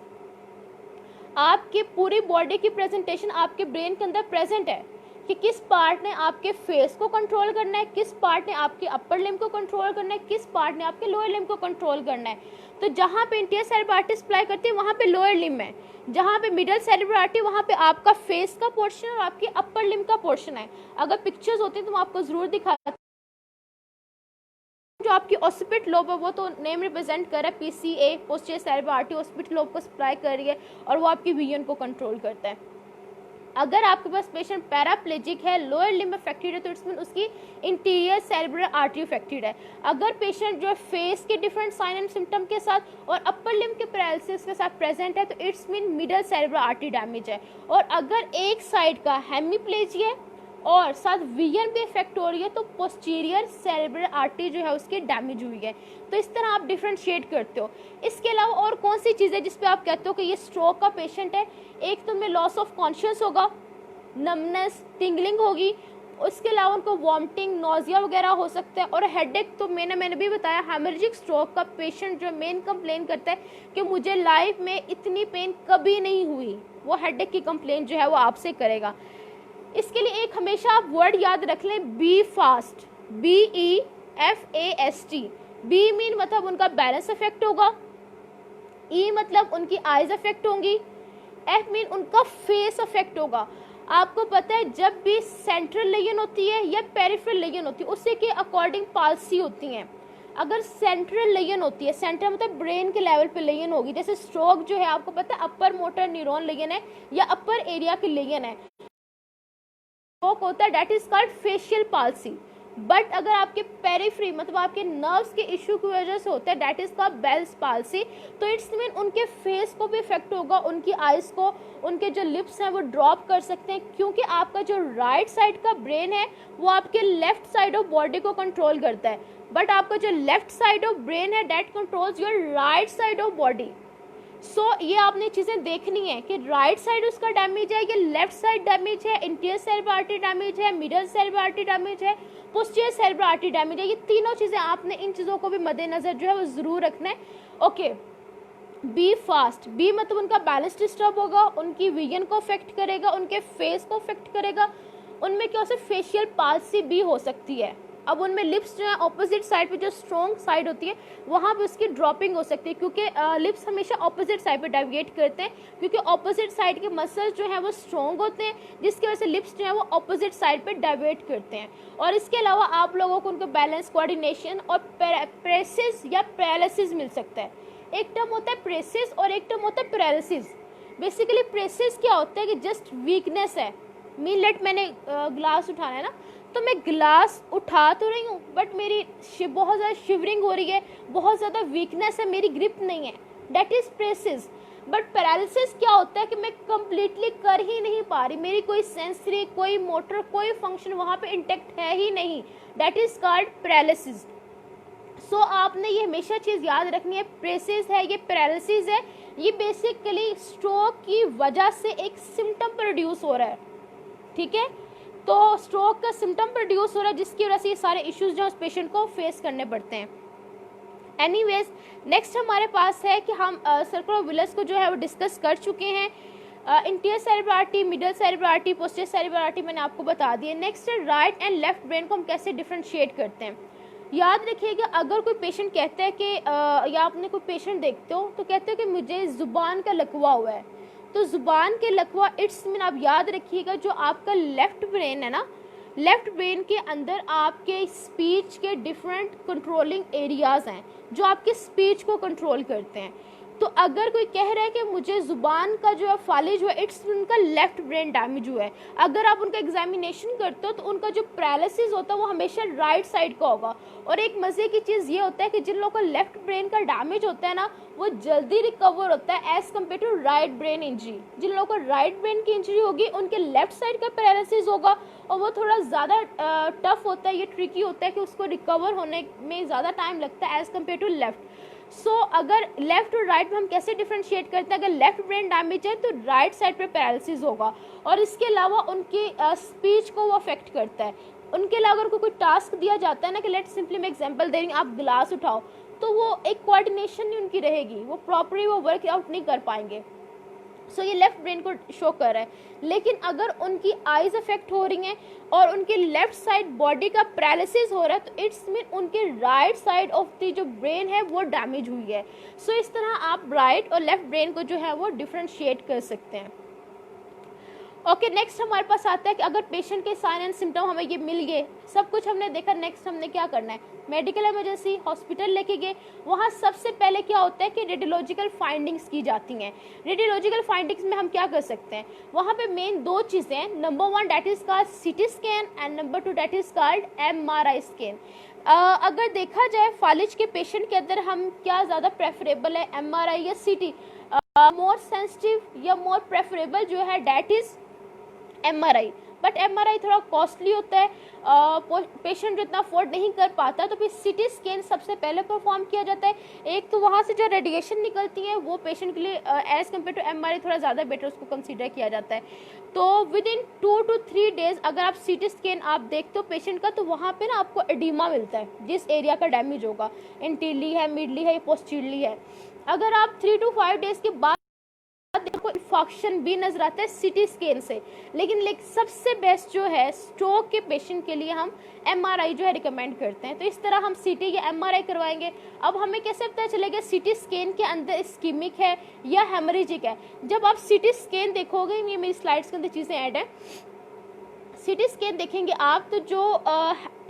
आपकी पूरी बॉडी की प्रेजेंटेशन आपके ब्रेन के अंदर प्रेजेंट है कि किस पार्ट ने आपके फेस को कंट्रोल करना है, किस पार्ट ने आपके अपर लिम्ब को कंट्रोल करना है, किस पार्ट ने आपके लोअर लिम्ब को कंट्रोल करना है। तो जहाँ पे इंटीरियर सेरेब्रल आर्टरी सप्लाई करती है वहाँ पे लोअर लिम्ब है, जहाँ पे मिडल सेरेब्रल आर्टरी वहाँ पे आपका फेस का पोर्शन और आपके अपर लिम्ब का पोर्शन है। अगर पिक्चर्स होती हैं तो मैं आपको जरूर दिखाता। जो आपकी ओसिपिट लोब है वो तो नेम रिप्रेजेंट कर रहा है PCA, posterior cerebral artery occipital lobe को सप्लाई कर रही है और वो आपकी विजन को कंट्रोल करता है। अगर आपके पास पेशेंट पैराप्लेजिक है, लोअर लिम्ब अफेक्टेड है, तो इट्स मीन उसकी इंटीरियर सेरेब्रल आर्टरी अफेक्टेड है। अगर पेशेंट जो है फेस के डिफरेंट साइन एंड सिम्टम के साथ और अपर लिम्ब के पैरालिसिस के साथ प्रेजेंट है, तो it's mean middle cerebral artery damage है। और अगर एक साइड का हेमीप्लेजिया है और साथ विजन भी इफेक्ट हो रही है, तो पोस्टीरियर सेरेब्रल आर्टरी जो है उसकी डैमेज हुई है। तो इस तरह आप डिफरेंशिएट करते हो। इसके अलावा और कौन सी चीज़ें जिस पे आप कहते हो कि ये स्ट्रोक का पेशेंट है, एक तो में लॉस ऑफ कॉन्शियस होगा, नमनेस, टिंगलिंग होगी, उसके अलावा उनको वॉमिटिंग, नोजिया वगैरह हो सकता है। और हेडेक तो मैंने भी बताया, हेमरेजिक स्ट्रोक का पेशेंट जो मेन कंप्लेन करता है कि मुझे लाइफ में इतनी पेन कभी नहीं हुई, वो हेडेक की कंप्लेन जो है वो आपसे करेगा। इसके लिए एक हमेशा आप वर्ड याद रख लें, be fast, BEFAST। B mean मतलब उनका बैलेंस अफेक्ट होगा, ई मतलब उनकी आईज अफेक्ट होंगी, एफ मीन उनका फेस अफेक्ट होगा। आपको पता है जब भी सेंट्रल लेजन होती है या पेरिफेरल लेजन होती है उसी के अकॉर्डिंग पाल्सी होती हैं। अगर सेंट्रल लेजन होती है, सेंट्रल मतलब ब्रेन के लेवल पे लेजन होगी, जैसे स्ट्रोक जो है आपको पता है अपर मोटर न्यूरॉन लेजन है या अपर एरिया की लेजन है, स्ट्रोक होता है that is called facial palsy. But अगर आपके पेरिफ्री मतलब आपके नर्व्स के इश्यू की वजह से होता है that is called Bell's palsy. तो इट्स मीन उनके फेस को भी इफेक्ट होगा, उनकी आईज को, उनके जो लिप्स हैं वो ड्रॉप कर सकते हैं, क्योंकि आपका जो राइट साइड का ब्रेन है वो आपके लेफ्ट साइड ऑफ बॉडी को कंट्रोल करता है, बट आपका जो लेफ्ट साइड ऑफ ब्रेन है that controls your right side of body. So ये आपने चीज़ें देखनी है कि राइट साइड उसका डैमेज है या लेफ्ट साइड डैमेज है, इंटीरियर सेरेब्रल आर्टरी डैमेज है, मिडल सेरेब्रल आर्टरी डैमेज है, पोस्टीरियर सेरेब्रल आर्टरी डैमेज है। ये तीनों चीज़ें आपने इन चीज़ों को भी मद्देनजर जो है वो ज़रूर रखना है। ओके, बी फास्ट, बी मतलब उनका बैलेंस डिस्टर्ब होगा, उनकी विजन को अफेक्ट करेगा, उनके फेस को अफेक्ट करेगा, उनमें क्या हो सकता है फेशियल पाल्सी भी हो सकती है। अब उनमें लिप्स जो है ऑपोजिट साइड पे जो स्ट्रॉन्ग साइड होती है वहाँ पे उसकी ड्रॉपिंग हो सकती है, क्योंकि लिप्स हमेशा ऑपोजिट साइड पे डेविएट करते हैं, क्योंकि ऑपोजिट साइड के मसल्स जो है वो स्ट्रॉन्ग होते हैं, जिसकी वजह से लिप्स जो है वो ऑपोजिट साइड पे डेविएट करते हैं। और इसके अलावा आप लोगों को उनको बैलेंस, कोऑर्डिनेशन और प्रेसिस या पैरालिसिस मिल सकता है। एक टर्म होता है प्रेसिस और एक टर्म होता है पैरालिसिस। बेसिकली प्रेसिस क्या होता है कि जस्ट वीकनेस है, मीन लेट मैंने ग्लास उठाना है ना, तो मैं ग्लास उठा तो रही हूँ बट मेरी बहुत ज़्यादा शिवरिंग हो रही है, बहुत ज़्यादा वीकनेस है, मेरी ग्रिप नहीं है, that is precious. But paralysis क्या होता है कि मैं कंप्लीटली कर ही नहीं पा रही, मेरी कोई सेंसरी, कोई मोटर, कोई फंक्शन वहाँ पे इंटैक्ट है ही नहीं, डेट इज़ कॉल्ड पैरालिसिस। सो आपने ये हमेशा चीज़ याद रखनी है, प्रेसिस है ये पैरालिसिस है, ये बेसिकली स्ट्रोक की वजह से एक सिम्टम प्रोड्यूस हो रहा है, ठीक है। तो स्ट्रोक का सिम्टम प्रोड्यूस हो रहा है जिसकी वजह से ये सारे इश्यूज जो उस पेशेंट को फेस करने पड़ते हैं। एनीवेज, नेक्स्ट हमारे पास है कि हम सर्कुलर विलस को जो है वो डिस्कस कर चुके हैं। Interior cerebral artery, middle cerebral artery, posterior cerebral artery मैंने आपको बता दिया। नेक्स्ट है राइट एंड लेफ्ट ब्रेन को हम कैसे डिफ्रेंशिएट करते हैं। याद रखिएगा, अगर कोई पेशेंट कहता है कि या आपने कोई पेशेंट देखते हो तो कहते हो कि मुझे ज़ुबान का लकवा हुआ है, तो ज़ुबान के लकवा इट्स मीन आप याद रखिएगा जो आपका लेफ्ट ब्रेन है ना, लेफ्ट ब्रेन के अंदर आपके स्पीच के डिफरेंट कंट्रोलिंग एरियाज़ हैं जो आपके स्पीच को कंट्रोल करते हैं। तो अगर कोई कह रहा है कि मुझे ज़ुबान का जो है फालिज हुआ है, इट्स उनका लेफ्ट ब्रेन डैमेज हुआ है। अगर आप उनका एग्जामिनेशन करते हो तो उनका जो पैरालिसिस होता है वो हमेशा राइट साइड का होगा। और एक मज़े की चीज़ ये होता है कि जिन लोगों का लेफ्ट ब्रेन का डैमेज होता है ना वो जल्दी रिकवर होता है as compare to right brain injury. जिन लोगों को राइट ब्रेन की इंजरी होगी उनके लेफ्ट साइड का पैरालिसिस होगा और वो थोड़ा ज़्यादा टफ होता है, ये ट्रिकी होता है कि उसको रिकवर होने में ज़्यादा टाइम लगता है एज़ कम्पेयर टू लेफ्ट। सो अगर लेफ्ट और राइट में हम कैसे डिफ्रेंशिएट करते हैं, अगर लेफ्ट ब्रेन डैमेज है तो राइट साइड पे पैरालिसिस होगा और इसके अलावा उनकी स्पीच को वो अफेक्ट करता है। उनके अलावा अगर कोई टास्क दिया जाता है ना कि लेट सिंपली मैं एग्जांपल दे रही हूँ, आप गिलास उठाओ, तो वो एक कोऑर्डिनेशन नहीं उनकी रहेगी, वो प्रॉपरली वो वर्क आउट नहीं कर पाएंगे। सो ये लेफ्ट ब्रेन को शो कर रहा है। लेकिन अगर उनकी आईज अफेक्ट हो रही हैं और उनके लेफ्ट साइड बॉडी का पैरालिसिस हो रहा है तो इट्स मीन उनके राइट साइड ऑफ द जो ब्रेन है वो डैमेज हुई है। सो इस तरह आप राइट और लेफ्ट ब्रेन को जो है वो डिफ्रेंशिएट कर सकते हैं। ओके, नेक्स्ट हमारे पास आता है कि अगर पेशेंट के साइन एंड सिम्टम हमें ये मिल गए, सब कुछ हमने देखा, नेक्स्ट हमने क्या करना है, मेडिकल इमरजेंसी हॉस्पिटल लेके गए। वहाँ सबसे पहले क्या होता है कि रेडियोलॉजिकल फाइंडिंग्स की जाती हैं। रेडियोलॉजिकल फाइंडिंग्स में हम क्या कर सकते हैं, वहाँ पे मेन दो चीज़ें हैं, number 1 that is called CT scan and number 2 that is called MRI scan. अगर देखा जाए फालिज के पेशेंट के अंदर हम क्या ज़्यादा प्रेफरेबल है, MRI या CT? मोर सेंसिटिव या मोर प्रेफरेबल जो है that is MRI। But MRI थोड़ा कॉस्टली होता है, पेशेंट जो इतना अफोर्ड नहीं कर पाता, तो फिर सिटी स्कैन सबसे पहले परफॉर्म किया जाता है। एक तो वहाँ से जो रेडिएशन निकलती है वो पेशेंट के लिए एज कम्पेयर टू एमआरआई थोड़ा ज़्यादा बेटर उसको कंसीडर किया जाता है। तो विद इन 2 to 3 डेज अगर आप सिटी स्कैन आप देखते हो पेशेंट का, तो वहाँ पे ना आपको एडिमा मिलता है जिस एरिया का डैमेज होगा, इंटीरली है, मिडली है, पोस्टीरली है। अगर आप 3 to 5 डेज के बाद देखो इन्फेक्शन भी नजर आता है सिटी स्कैन से। लेकिन सबसे बेस्ट जो है स्ट्रोक के पेशेंट के लिए हम एमआरआई जो है रिकमेंड करते हैं। तो इस तरह हम सीटी या एमआरआई करवाएंगे। अब हमें कैसे पता चलेगा सिटी स्कैन के अंदर इस्कीमिक है या हेमरेजिक है? जब आप सिटी स्कैन देखोगे, ये मेरी स्लाइड्स के अंदर चीज़ें ऐड है, सिटी स्कैन देखेंगे आप तो जो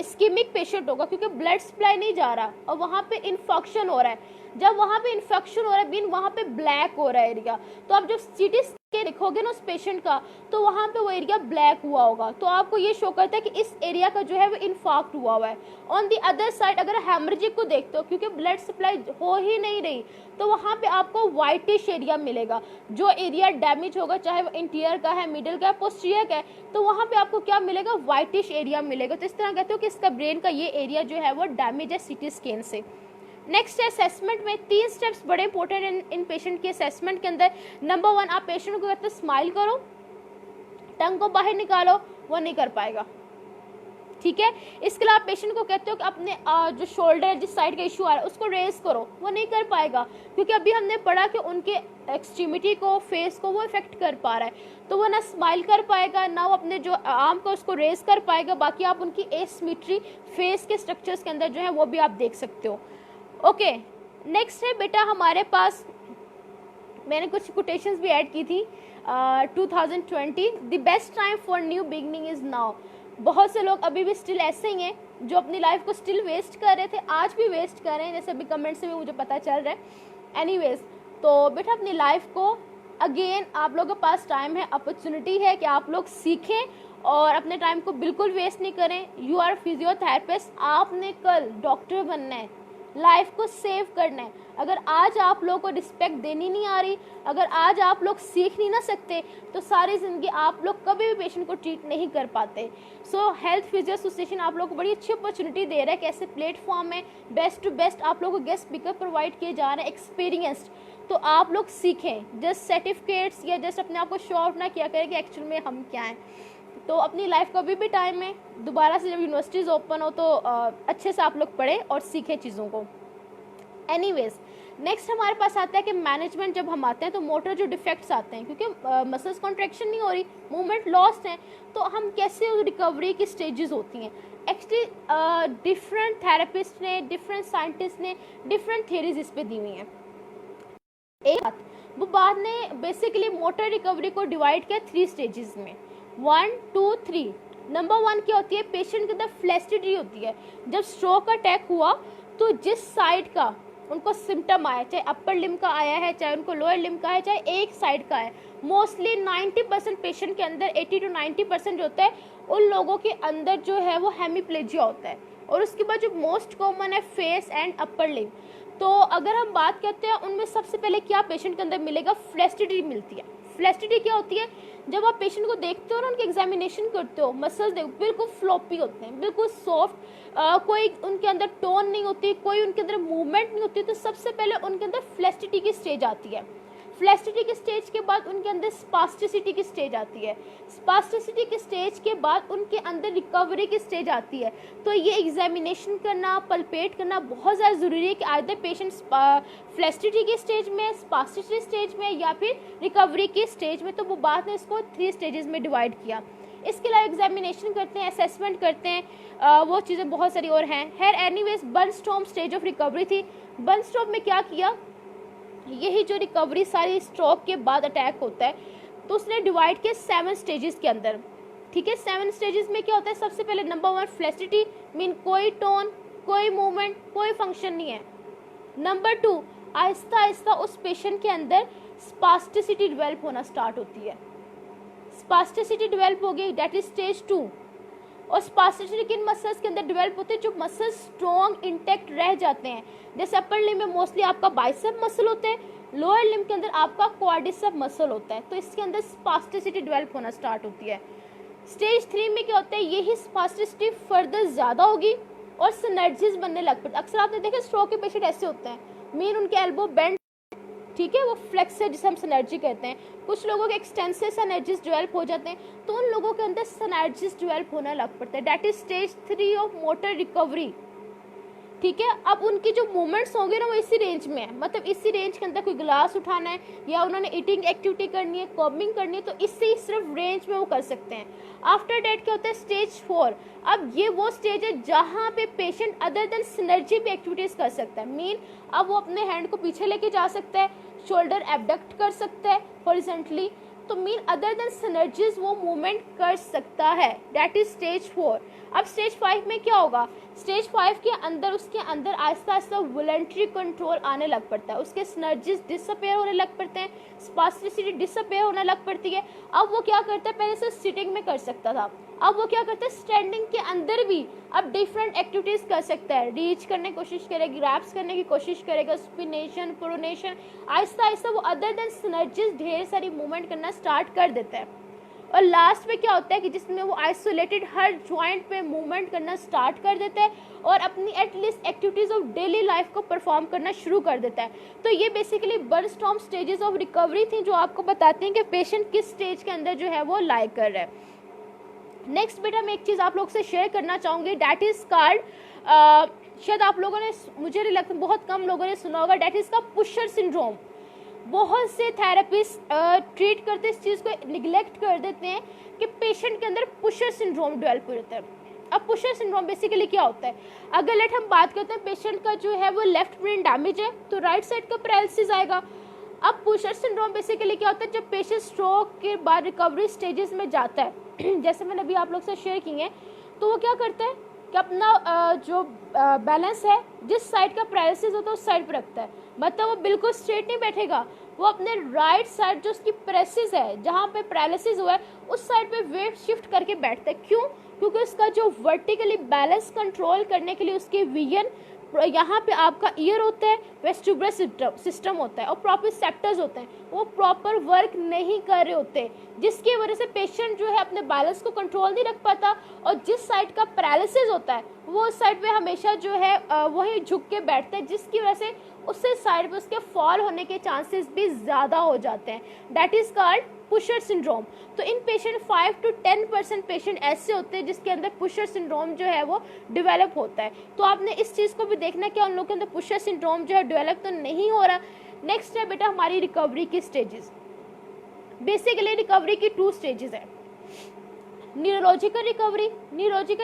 इस्कीमिक पेशेंट होगा, क्योंकि ब्लड सप्लाई नहीं जा रहा और वहाँ पे इन्फेक्शन हो रहा है। जब वहाँ पे इन्फेक्शन हो रहा है बीन वहाँ पे ब्लैक हो रहा है एरिया, तो आप जब सिटी स्कैन देखोगे ना उस पेशेंट का, तो वहाँ पे वो एरिया ब्लैक हुआ होगा, तो आपको ये शो करता है कि इस एरिया का जो है वो इन्फाक्ट हुआ है। ऑन दी अदर साइड अगर हेमरेजिक को देखते हो, क्योंकि ब्लड सप्लाई हो ही नहीं रही, तो वहाँ पे आपको वाइटिश एरिया मिलेगा। जो एरिया डैमेज होगा, चाहे वो इंटीरियर का है, मिडल का है, पोस्टीरियर का है, तो वहाँ पे आपको क्या मिलेगा? वाइटिश एरिया मिलेगा। तो इस तरह कहते हो कि इसका ब्रेन का ये एरिया जो है वो डैमेज है सिटी स्कैन से। नेक्स्ट है असेसमेंट में 3 स्टेप्स बड़े इंपॉर्टेंट हैं इन पेशेंट के असेसमेंट के अंदर। नंबर 1, आप पेशेंट को कहते हैं स्माइल करो, टंग को बाहर निकालो, वो नहीं कर पाएगा, ठीक है। इसके अलावा पेशेंट को कहते हो कि अपने जो शोल्डर जिस साइड का इशू आ रहा है उसको रेज करो, वो नहीं कर पाएगा, क्योंकि अभी हमने पढ़ा कि उनके एक्सट्रीमिटी को, फेस को वो इफेक्ट कर पा रहा है। तो वो ना स्माइल कर पाएगा, ना वो अपने जो आर्म को उसको रेज कर पाएगा। बाकी आप उनकी एसिमेट्री फेस के स्ट्रक्चर्स के अंदर जो है वो भी आप देख सकते हो। ओके, नेक्स्ट है बेटा हमारे पास, मैंने कुछ कोटेशंस भी ऐड की थी। 2020 the best time for new beginning is now. बहुत से लोग अभी भी स्टिल ऐसे ही हैं जो अपनी लाइफ को स्टिल वेस्ट कर रहे थे, आज भी वेस्ट कर रहे हैं, जैसे अभी कमेंट से भी मुझे पता चल रहा है। एनीवेज, तो बेटा अपनी लाइफ को अगेन आप लोगों के पास टाइम है, अपॉर्चुनिटी है कि आप लोग सीखें और अपने टाइम को बिल्कुल वेस्ट नहीं करें। यू आर फिजियोथेरेपिस्ट, आपने कल डॉक्टर बनना है, लाइफ को सेव करना है। अगर आज आप लोगों को रिस्पेक्ट देनी नहीं आ रही, अगर आज आप लोग सीख नहीं ना सकते, तो सारी ज़िंदगी आप लोग कभी भी पेशेंट को ट्रीट नहीं कर पाते। सो हेल्थ फिजियो एसोसिएशन आप लोगों को बड़ी अच्छी अपॉर्चुनिटी दे रहा है कि ऐसे प्लेटफॉर्म में बेस्ट टू बेस्ट आप लोगों को गेस्ट स्पीकर प्रोवाइड किए जा रहे हैं, एक्सपीरियंस्ड। तो आप लोग सीखें, जस्ट सर्टिफिकेट्स या जस्ट अपने आप को शो आउट ना किया करें कि एक्चुअल में हम क्या हैं। तो अपनी लाइफ का अभी भी टाइम है, दोबारा से जब यूनिवर्सिटीज़ ओपन हो तो अच्छे से आप लोग पढ़ें और सीखें चीज़ों को। एनीवेज, नेक्स्ट हमारे पास आता है कि मैनेजमेंट जब हम आते हैं तो मोटर जो डिफेक्ट्स आते हैं, क्योंकि मसल्स कॉन्ट्रैक्शन नहीं हो रही, मूवमेंट लॉस्ट है, तो हम कैसे उस रिकवरी की स्टेजेस होती हैं। एक्चुअली डिफरेंट थेरेपिस्ट ने, डिफरेंट साइंटिस्ट ने डिफरेंट थियरीज इस पे दी हुई हैं। एक बात, वो बाद ने बेसिकली मोटर रिकवरी को डिवाइड किया 3 स्टेजेस में, 1, 2, 3। नंबर 1 क्या होती है? पेशेंट के अंदर फ्लेसिडिटी होती है। जब स्ट्रोक अटैक हुआ तो जिस साइड का उनको सिम्टम आया, चाहे अपर लिम्ब का आया है, चाहे उनको लोअर लिम्ब का है, चाहे एक साइड का है, मोस्टली 90% पेशेंट के अंदर 80 to 90% जो होता है उन लोगों के अंदर जो है वो हेमीप्लेजिया होता है। और उसके बाद जो मोस्ट कॉमन है फेस एंड अपर लिम्ब। तो अगर हम बात करते हैं उनमें सबसे पहले क्या पेशेंट के अंदर मिलेगा? फ्लेसिडिटी मिलती है। फ्लेसिडिटी क्या होती है? जब आप पेशेंट को देखते हो ना, उनकी एग्जामिनेशन करते हो, मसल्स देखो बिल्कुल फ्लॉपी होते हैं, बिल्कुल सॉफ्ट, कोई उनके अंदर टोन नहीं होती, कोई उनके अंदर मूवमेंट नहीं होती। तो सबसे पहले उनके अंदर फ्लेसिडिटी की स्टेज आती है। फ्लेसिडिटी की स्टेज के बाद उनके अंदर स्पास्टिसिटी की स्टेज आती है। स्पास्टिसिटी की स्टेज के बाद उनके अंदर रिकवरी की स्टेज आती है। तो ये एग्जामिनेशन करना, पल्पेट करना बहुत ज़्यादा ज़रूरी है कि आइदर पेशेंट फ्लेसिडिटी की स्टेज में, स्पास्टिसिटी स्टेज में, या फिर रिकवरी की स्टेज में। तो वो बात ने इसको 3 स्टेजेस में डिवाइड किया। इसके अलावा एग्जामिनेशन करते हैं, असेसमेंट करते हैं, वो चीज़ें बहुत सारी और हैं। एनीवेज, बर्नस्टॉर्म स्टेज ऑफ रिकवरी थी। बर्नस्टॉर्म में क्या किया? यही जो रिकवरी सारी स्ट्रोक के बाद अटैक होता है, तो उसने डिवाइड किया 7 स्टेजेस के अंदर, ठीक है। 7 स्टेजेस में क्या होता है? सबसे पहले नंबर 1 फ्लेसिडिटी, मीन कोई टोन, कोई मूवमेंट, कोई फंक्शन नहीं है। नंबर 2, आहिस्ता आहिस्ता उस पेशेंट के अंदर स्पास्टिसिटी डेवलप होना स्टार्ट होती है। स्पास्टिसिटी डेवलप हो गई, दैट इज स्टेज 2। और स्पास्टिसिटी किन मसल्स के अंदर डेवलप होते हैं? जो मसल्स स्ट्रॉन्ग इंटैक्ट रह जाते हैं। जैसे अपर लिम्ब में मोस्टली आपका बाइसेप मसल होते हैं, लोअर लिम्ब के अंदर आपका क्वाड्रिसेप मसल होता है। तो इसके अंदर स्पास्टिसिटी डेवलप होना स्टार्ट होती है। स्टेज 3 में क्या होता है, यही स्पास्टिसिटी फर्दर ज़्यादा होगी और सिनर्जीज बनने लग पड़ते। अक्सर आपने देखा स्ट्रोक के पेशेंट ऐसे होते हैं, मेन उनके एल्बो बेंड, ठीक है, वो फ्लेक्स है जिसे हम सिनर्जी कहते हैं। कुछ लोगों के एक्सटेंसिव सिनर्जीज डेवलप हो जाते हैं, तो उन लोगों के अंदर सिनर्जीज डेवलप होना लग पड़ते हैं। That is stage 3 of motor recovery, ठीक है। अब उनकी जो मूवमेंट्स होंगे ना वो इसी रेंज में है, मतलब इसी रेंज के अंदर कोई ग्लास उठाना है या उन्होंने ईटिंग एक्टिविटी करनी है, कर्बिंग करनी है, तो इसी सिर्फ रेंज में वो कर सकते हैं। आफ्टर डेट क्या होता है, स्टेज 4। अब ये वो स्टेज है जहाँ पे पेशेंट अदर देन सिनर्जी भी एक्टिविटीज कर सकता है। मीन अब वो अपने हैंड को पीछे लेके जा सकता है, शोल्डर एबडक्ट कर सकता है हॉरिजॉन्टली, तो मीन अदर देन सिनर्जीज वो मूवमेंट कर सकता है। That is stage 4। अब स्टेज 5 में क्या होगा, स्टेज 5 के अंदर उसके अंदर आहिस्ता आहिस्ता वॉलंटरी कंट्रोल आने लग पड़ता है, उसके सिनर्जीज डिसअपेयर होने लग पड़ते हैं, स्पास्टिसिटी डिसअपेयर होने लग पड़ती है। अब वो क्या करता है, पहले से सिटिंग में कर सकता था, अब वो क्या करता है, स्टैंडिंग के अंदर भी अब डिफरेंट एक्टिविटीज कर सकता है, रीच करने की कोशिश करेगी, रैप्स करने की कोशिश करेगा, स्पिनेशन, प्रोनेशन, आहिस्ता आहिस्ता वो अदर देन सिनर्जीज ढेर सारी मूवमेंट करना स्टार्ट कर देता है। और लास्ट में क्या होता है कि जिसमें वो आइसोलेटेड हर जॉइंट पे मूवमेंट करना स्टार्ट कर देता है और अपनी at least activities of daily life को परफॉर्म करना शुरू कर देता है। तो ये बेसिकली बर्नस्टॉर्म स्टेजेस ऑफ रिकवरी थी जो आपको बताते हैं कि पेशेंट किस स्टेज के अंदर जो है वो लाई कर रहा है। नेक्स्ट बेटा मैं एक चीज़ आप लोग से शेयर करना चाहूँगी, डैट इज कॉल्ड, शायद आप लोगों ने, मुझे नहीं लगता बहुत कम लोगों ने सुना होगा, डैट इज का पुशर सिंड्रोम। बहुत से थेरेपिस्ट ट्रीट करते इस चीज़ को निगलेक्ट कर देते हैं कि पेशेंट के अंदर पुशर सिंड्रोम डेवलप हो जाता है। अब पुशर सिंड्रोम बेसिकली क्या होता है, अगर लेट हम बात करते हैं पेशेंट का जो है वो लेफ्ट ब्रेन डैमेज है तो राइट साइड का पैरालिसिस आएगा। अब पुशर सिंड्रोम बेसिकली क्या होता है, जब पेशेंट स्ट्रोक के बाद रिकवरी स्टेजेस में जाता है जैसे मैंने अभी आप लोग से शेयर की है, तो वो क्या करता है कि अपना जो बैलेंस है, जिस साइड का पैरालिसिस होता है उस साइड पर रखता है, मतलब वो बिल्कुल स्ट्रेट नहीं बैठेगा, वो अपने राइट साइड जो उसकी पैरालिसिस है, जहाँ पे पैरालिसिस हुआ है उस साइड पे वेट शिफ्ट करके बैठता है। क्यों, क्योंकि उसका जो वर्टिकली बैलेंस कंट्रोल करने के लिए उसके विजन, यहाँ पे आपका ईयर होता है, वेस्टिबुलर सिस्टम होता है और प्रॉपर सेप्टर्स होते हैं, वो प्रॉपर वर्क नहीं कर रहे होते, जिसकी वजह से पेशेंट जो है अपने बैलेंस को कंट्रोल नहीं रख पाता और जिस साइड का पैरालिसिस होता है वो उस साइड पे हमेशा जो है वही झुक के बैठता है, जिसकी वजह से उससे साइड पे उसके फॉल होने के चांसेस भी ज़्यादा हो जाते हैं। That is called pusher syndrome. तो इन पेशेंट 5 to 10% पेशेंट ऐसे होते हैं जिसके अंदर पुशर सिंड्रोम जो है वो डेवलप होता है। तो आपने इस चीज़ को भी देखना कि उन लोगों के अंदर पुशर सिंड्रोम जो है डेवलप तो नहीं हो रहा। नेक्स्ट है बेटा हमारी रिकवरी की स्टेजेस। बेसिकली रिकवरी की 2 स्टेजेस है। न्यूरोलॉजिकल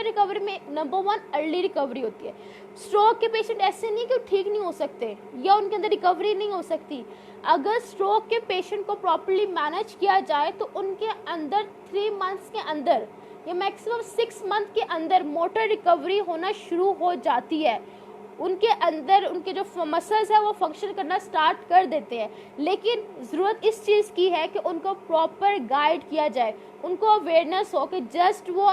रिकवरी में नंबर 1 अर्ली रिकवरी होती है। स्ट्रोक के पेशेंट ऐसे नहीं कि वो ठीक नहीं हो सकते या उनके अंदर रिकवरी नहीं हो सकती। अगर स्ट्रोक के पेशेंट को प्रॉपर्ली मैनेज किया जाए तो उनके अंदर 3 मंथ्स के अंदर या मैक्सिमम 6 मंथ के अंदर मोटर रिकवरी होना शुरू हो जाती है। उनके अंदर उनके जो मसल्स है वो फंक्शन करना स्टार्ट कर देते हैं, लेकिन ज़रूरत इस चीज़ की है कि उनको प्रॉपर गाइड किया जाए, उनको अवेयरनेस हो कि जस्ट वो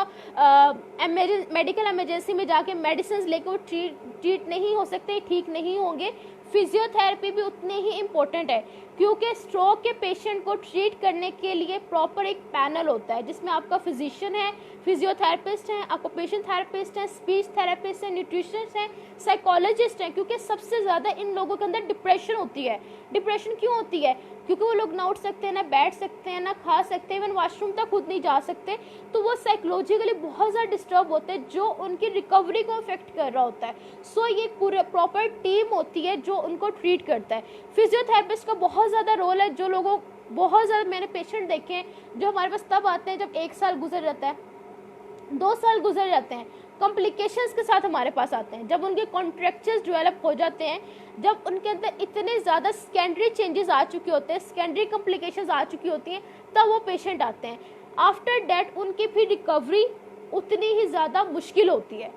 मेडिकल इमरजेंसी में जाके मेडिसिन लेके वो ट्रीट नहीं हो सकते, ठीक नहीं होंगे। फिजियोथेरेपी भी उतने ही इम्पोर्टेंट है क्योंकि स्ट्रोक के पेशेंट को ट्रीट करने के लिए प्रॉपर एक पैनल होता है जिसमें आपका फिजिशियन है, फिजियोथेरेपिस्ट हैं, ऑक्यूपेशन थेरेपिस्ट हैं, स्पीच थेरेपिस्ट हैं, न्यूट्रिशनिस्ट हैं, साइकोलॉजिस्ट हैं। क्योंकि सबसे ज़्यादा इन लोगों के अंदर डिप्रेशन होती है। डिप्रेशन क्यों होती है? क्योंकि वो लोग ना उठ सकते हैं, ना बैठ सकते हैं, ना खा सकते हैं, इवन वॉशरूम तक खुद नहीं जा सकते, तो वो साइकोलॉजिकली बहुत ज़्यादा डिस्टर्ब होते हैं जो उनकी रिकवरी को अफेक्ट कर रहा होता है। सो ये पूरे प्रॉपर टीम होती है जो उनको ट्रीट करता है। फिजियोथेरेपिस्ट का बहुत ज़्यादा रोल है। जो लोगों बहुत ज़्यादा मैंने पेशेंट देखे हैं जो हमारे पास तब आते हैं जब 1 साल गुजर जाता है, 2 साल गुजर जाते हैं, कॉम्प्लिकेशंस के साथ हमारे पास आते हैं, जब उनके कॉन्ट्रैक्चर्स डेवलप हो जाते हैं, जब उनके अंदर इतने ज़्यादा सेकेंडरी चेंजेस आ चुके होते हैं, सेकेंडरी कॉम्प्लिकेशंस आ चुकी होती हैं, तब वो पेशेंट आते हैं। आफ्टर डेट उनकी फिर रिकवरी उतनी ही ज़्यादा मुश्किल होती है।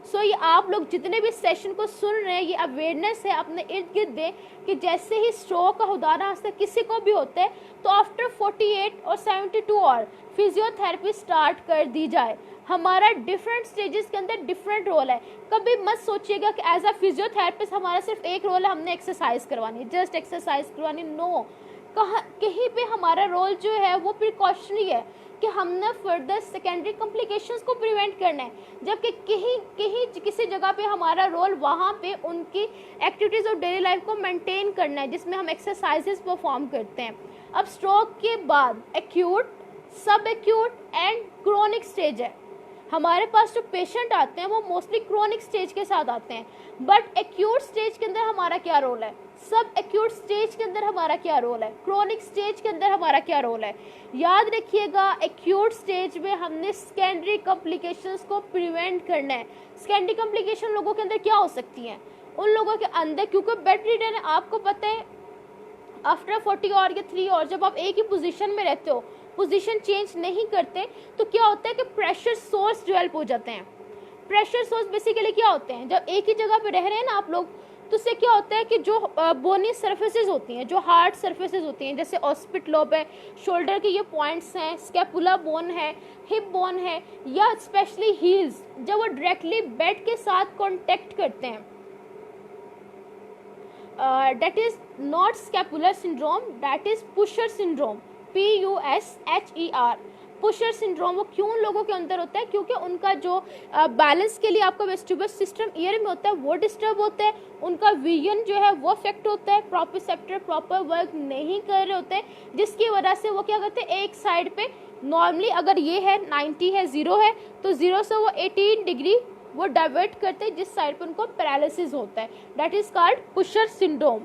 सो ये आप लोग जितने भी सेशन को सुन रहे हैं, ये अवेयरनेस है अपने इर्द गिर्द दें कि जैसे ही स्ट्रोक का उदाहरण से किसी को भी होता है तो आफ्टर 48 और 72 आवर फिजियोथेरेपी स्टार्ट कर दी जाए। हमारा डिफरेंट स्टेजेस के अंदर डिफरेंट रोल है। कभी मत सोचिएगा कि एज अ फिजियोथेरेपिस्ट हमारा सिर्फ एक रोल है, हमने एक्सरसाइज करवानी है, जस्ट एक्सरसाइज करवानी। नो, कहीं पे हमारा रोल जो है वो प्रिकॉशनरी है कि हमने फर्दर सेकेंडरी कॉम्प्लिकेशंस को प्रिवेंट करना है, जबकि किसी जगह पे हमारा रोल वहाँ पे उनकी एक्टिविटीज़ और डेली लाइफ को मेंटेन करना है, जिसमें हम एक्सरसाइजेस परफॉर्म करते हैं। अब स्ट्रोक के बाद एक्यूट, सब एक्यूट एंड क्रोनिक स्टेज है। हमारे पास जो पेशेंट आते हैं वो मोस्टली क्रोनिक स्टेज के साथ आते हैं, बट एक्यूट स्टेज के अंदर हमारा क्या रोल है, सब एक्यूट स्टेज के अंदर हमारा क्या रोल है, क्रोनिक स्टेज के अंदर हमारा क्या रोल है। याद रखिएगा, एक्यूट स्टेज में हमने सेकेंडरी कॉम्प्लिकेशंस को प्रिवेंट करना है। सेकेंडरी कॉम्प्लिकेशन लोगों के अंदर क्या हो सकती हैं, उन लोगों के अंदर, क्योंकि बेड रिडन है, आपको पता है आफ्टर 40 और या 3 और जब आप एक ही पोजीशन में रहते हो, पोजीशन चेंज नहीं करते, तो क्या होता है कि प्रेशर सोर्स डेवलप हो जाते हैं। प्रेशर सोर्स बेसिकली क्या होते हैं, जब एक ही जगह पे रह रहे हैं ना आप लोग, तो उससे क्या होता है कि जो बोनी सर्फेसेस होती हैं, जो हार्ड सर्फेसेस होती हैं, जैसे ऑस्पिट लोब है, शोल्डर के ये पॉइंट्स हैं, स्कैपुला बोन है, हिप बोन है, या स्पेशली हील्स, जब वो डायरेक्टली बेड के साथ कॉन्टेक्ट करते हैं, that is not scapular syndrome, that is pusher syndrome, PUSHER, pusher syndrome. वो क्यों लोगों के अंदर होता है, क्योंकि उनका जो बैलेंस के लिए आपका वेस्टिबुलर सिस्टम ईयर में होता है वो डिस्टर्ब होता है, उनका विजन जो है वो अफेक्ट होता है, प्रोप्रियोसेप्टर प्रॉपर वर्क नहीं कर रहे होते हैं, जिसकी वजह से वो क्या करते हैं, एक साइड पे नॉर्मली अगर ये है 90 है, 0 है, तो 0 से वो 18 डिग्री वो डाइवर्ट करते हैं जिस साइड पे उनको पैरालिसिस होता है, that is called pusher syndrome.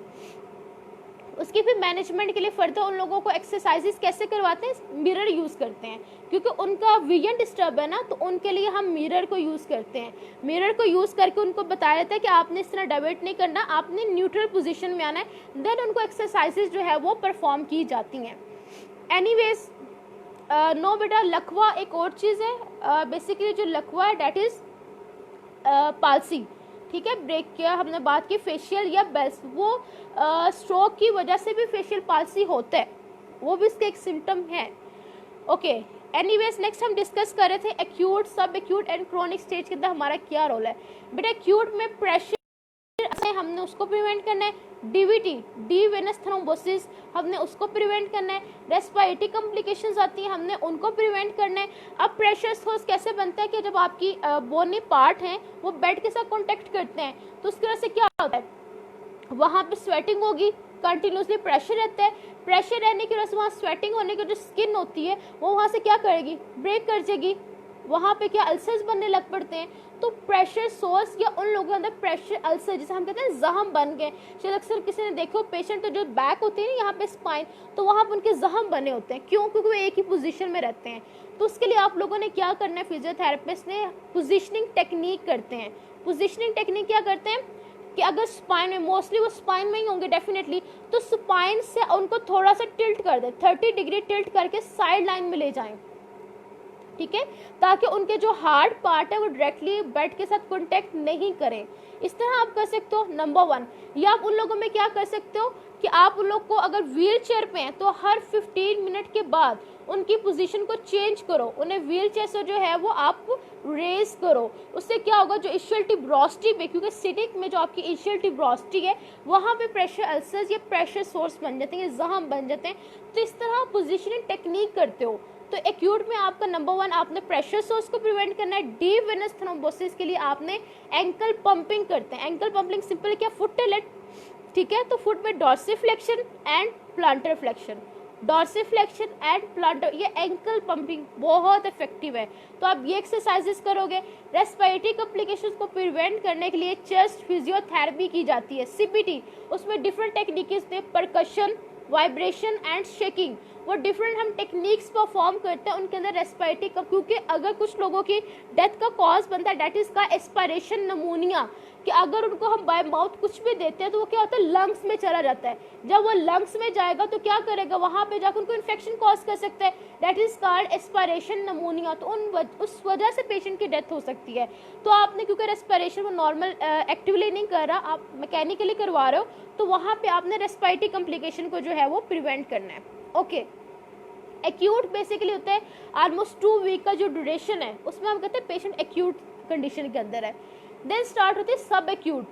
उसकी फिर मैनेजमेंट के लिए फर्दर उन लोगों को एक्सरसाइजेस कैसे करवाते हैं, मिरर यूज़ करते हैं, क्योंकि उनका विजन डिस्टर्ब है ना, तो उनके लिए हम मिरर को यूज़ करते हैं। मिरर को यूज़ करके उनको बताया जाता है कि आपने इस तरह डाइवर्ट नहीं करना, आपने न्यूट्रल पोजीशन में आना है, देन उनको एक्सरसाइजेज जो है वो परफॉर्म की जाती हैं। एनीवेज नो बेटा, लकवा एक और चीज़ है, बेसिकली जो लकवा है डैट इज़ पालसी, ठीक है। ब्रेक किया हमने बात की फेशियल या बेल्स, वो स्ट्रोक की वजह से भी फेशियल पालसी होता है, वो भी इसका एक सिम्टम है। ओके, एनीवेज नेक्स्ट हम डिस्कस कर रहे थे एक्यूट, सब एक्यूट एंड क्रोनिक स्टेज के अंदर हमारा क्या रोल है। बेटा एक्यूट में प्रेशर हमने उसको प्रिवेंट करना है, डीवीटी, डी वेनस थ्रोम्बोसिस, हमने उसको प्रिवेंट करना है, रेस्पिरेटरी कॉम्प्लिकेशंस आती हैं, हमने उनको प्रिवेंट करना है। अब प्रेशर सोर्स कैसे बनता है कि जब आपकी बोनी पार्ट हैं वो बेड के साथ कॉन्टेक्ट करते हैं, तो उस तरह से क्या होता है, वहाँ पे स्वेटिंग होगी, कंटिन्यूसली प्रेशर रहता है, प्रेशर रहने की वजह से वहाँ स्वेटिंग होने की जो स्किन होती है वो वहाँ से क्या करेगी, ब्रेक कर जाएगी, वहाँ पे क्या अल्सर्स बनने लग पड़ते हैं। तो प्रेशर सोर्स या उन लोगों के अंदर प्रेशर अल्सर, जिसे हम कहते हैं जख्म बन गए, शायद अक्सर किसी ने देखो पेशेंट तो जो बैक होते हैं यहाँ पे स्पाइन, तो वहाँ पे उनके जख्म बने होते हैं, क्यों, क्योंकि वो एक ही पोजीशन में रहते हैं। तो उसके लिए आप लोगों ने क्या करना है, फिजियोथेरेपिस्ट ने पोजिशनिंग टेक्निक करते हैं। पोजिशनिंग टेक्निक क्या करते हैं कि अगर स्पाइन में, मोस्टली वो स्पाइन में ही होंगे डेफिनेटली, तो स्पाइन से उनको थोड़ा सा टिल्ट कर दे, 30 डिग्री टिल्ट करके साइड लाइन में ले जाएं, ठीक है, ताकि उनके जो हार्ड पार्ट है वो डायरेक्टली बेड के साथ कांटेक्ट नहीं करें। इस तरह आप कर सकते हो, नंबर 1। या आप उन लोगों में क्या कर सकते हो कि आप उन लोग को अगर व्हील चेयर पे हैं तो हर 15 मिनट के बाद उनकी पोजीशन को चेंज करो, उन्हें व्हील चेयर से जो है वो आप रेज करो। उससे क्या होगा, जो इशियल ट्यूबरोसिटी में, क्योंकि सिटिंग में जो आपकी इशियल ट्यूबरोसिटी है वहाँ पे प्रेशर अल्सर्स या प्रेशर सोर्स बन जाते हैं, जख्म बन जाते हैं। तो इस तरह पोजीशनिंग टेक्निक करते हो। तो एक्यूट में आपका नंबर 1 आपने प्रेशर सोर्स को प्रिवेंट करना है। डीप वेनस थ्रोम्बोसिस के लिए आपने एंकल पंपिंग करते हैं। एंकल पंपिंग सिंपल क्या, फुट टेलेट, ठीक है, तो फुट में dorsiflexion and plantar flexion, dorsiflexion and plantar, ये एंकल पंपिंग बहुत इफेक्टिव है। तो आप ये एक्सरसाइजेस करोगे। रेस्पिरेटरी कॉम्प्लिकेशंस को प्रिवेंट करने के लिए चेस्ट फिजियोथेरेपी की जाती है, सीपीटी। उसमें डिफरेंट टेक्निक्स थे, परकशन, वाइब्रेशन एंड शेकिंग, वो डिफरेंट हम टेक्निक्स परफॉर्म करते हैं उनके अंदर रेस्पिरेटरी का, क्योंकि अगर कुछ लोगों की डेथ का कॉज बनता है डेट इज का एस्पिरेशन नमोनिया, कि अगर उनको हम बाय माउथ कुछ भी देते हैं तो वो क्या होता है, लंग्स में चला जाता है। जब वो लंग्स में जाएगा तो क्या करेगा, वहाँ पे जाकर उनको इन्फेक्शन कॉज कर सकता है, that is called aspiration pneumonia. तो उस वजह से पेशेंट की डेथ हो सकती है। तो आपने क्योंकि रेस्पिरेशन वो नॉर्मल एक्टिवली नहीं कर रहा, आप मैकेनिकली करवा रहे हो, तो वहाँ पे आपने रेस्पिरेटरी कॉम्प्लिकेशन को जो है वो प्रिवेंट करना है। ओके, एक्यूट बेसिकली होता है ऑलमोस्ट 2 वीक का जो ड्यूरेशन है, उसमें हम कहते हैं पेशेंट एक्यूट कंडीशन के अंदर है। देन स्टार्ट होती है सब एक्यूट,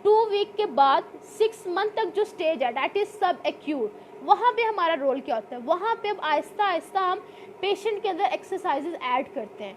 2 वीक के बाद 6 मंथ तक जो स्टेज है दैट इज सब एक्यूट। वहाँ पे हमारा रोल क्या होता है, वहाँ पे अब आहिस्ता आहिस्ता हम पेशेंट के अंदर एक्सरसाइजेज ऐड करते हैं,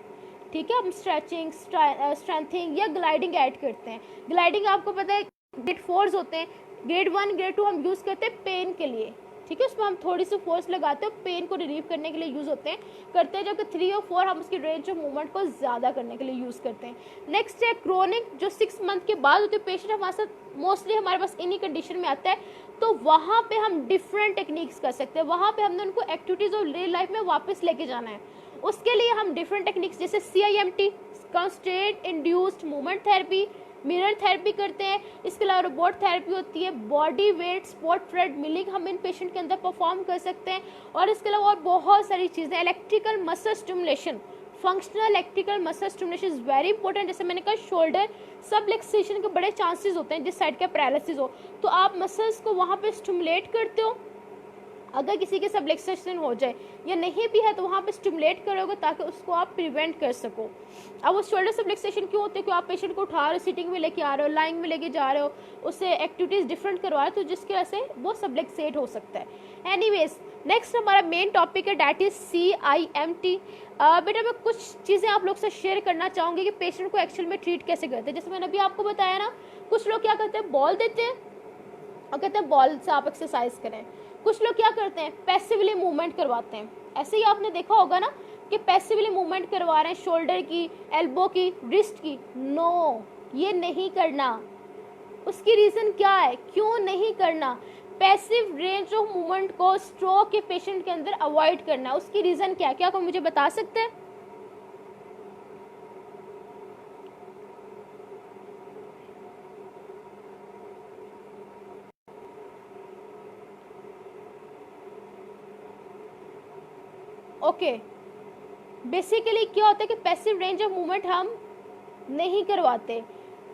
ठीक है। हम स्ट्रेचिंग, स्ट्रेंथिंग या ग्लाइडिंग ऐड करते हैं। ग्लाइडिंग आपको पता है ग्रेड 4 होते हैं, ग्रेड 1 ग्रेड 2 हम यूज़ करते हैं पेन के लिए, ठीक है, उसमें हम थोड़ी सी फोर्स लगाते हैं, पेन को रिलीव करने के लिए यूज़ होते हैं करते हैं, जबकि 3 और 4 हम उसकी रेंज ऑफ मूवमेंट को ज़्यादा करने के लिए यूज़ करते हैं। नेक्स्ट है क्रोनिक, जो 6 मंथ के बाद होते हैं, पेशेंट हमारे साथ मोस्टली हमारे पास इन्हीं कंडीशन में आता है, तो वहाँ पे हम डिफरेंट टेक्निक्स कर सकते हैं, वहाँ पे हमने उनको एक्टिविटीज़ और रियल लाइफ में वापस लेके जाना है। उसके लिए हम डिफरेंट टेक्निक्स जैसे CIMT, constraint induced movement therapy, mirror therapy करते हैं, इसके अलावा रोबोट थेरेपी होती है, बॉडी वेट स्पॉट ट्रेडमिलिंग हम इन पेशेंट के अंदर परफॉर्म कर सकते हैं, और इसके अलावा और बहुत सारी चीज़ें, electrical muscle stimulation, functional electrical muscle stimulation is very important. जैसे मैंने कहा शोल्डर सबलक्सेशन के बड़े चांसेस होते हैं जिस साइड का पैरालिसिस हो, तो आप मसल्स को वहाँ पे स्टिमुलेट करते हो, अगर किसी के सबलक्सेशन हो जाए या नहीं भी है तो वहाँ पे स्टिमुलेट करोगे ताकि उसको आप प्रिवेंट कर सको। अब वो शोल्डर सबलक्सेशन क्यों होते हैं, क्यों आप पेशेंट को उठा रहे हो, सिटिंग में लेके आ रहे हो, लाइंग में लेके जा रहे हो, उससे एक्टिविटीज़ डिफरेंट करवा रहे हो, तो जिसकी वजह से वो सबलक्सेट हो सकता है। एनीवेज नेक्स्ट हमारा मेन टॉपिक है डैट इज CIMT। बेटा मैं कुछ चीज़ें आप लोग से शेयर करना चाहूँगी कि पेशेंट को एक्चुअल में ट्रीट कैसे करते हैं। जैसे मैंने अभी आपको बताया ना, कुछ लोग क्या करते हैं, बॉल देते हैं और कहते हैं बॉल से आप एक्सरसाइज करें। कुछ लोग क्या करते हैं, पैसिवली मूवमेंट करवाते हैं। ऐसे ही आपने देखा होगा ना कि पैसिवली मूवमेंट करवा रहे हैं, शोल्डर की, एल्बो की, रिस्ट की। नो, ये नहीं करना। उसकी रीज़न क्या है, क्यों नहीं करना? पैसिव रेंज ऑफ मूवमेंट को स्ट्रोक के पेशेंट के अंदर अवॉइड करना, उसकी रीज़न क्या है, क्या कोई मुझे बता सकते हैं? ओके, बेसिकली क्या होता है कि पैसिव रेंज ऑफ मूवमेंट हम नहीं करवाते,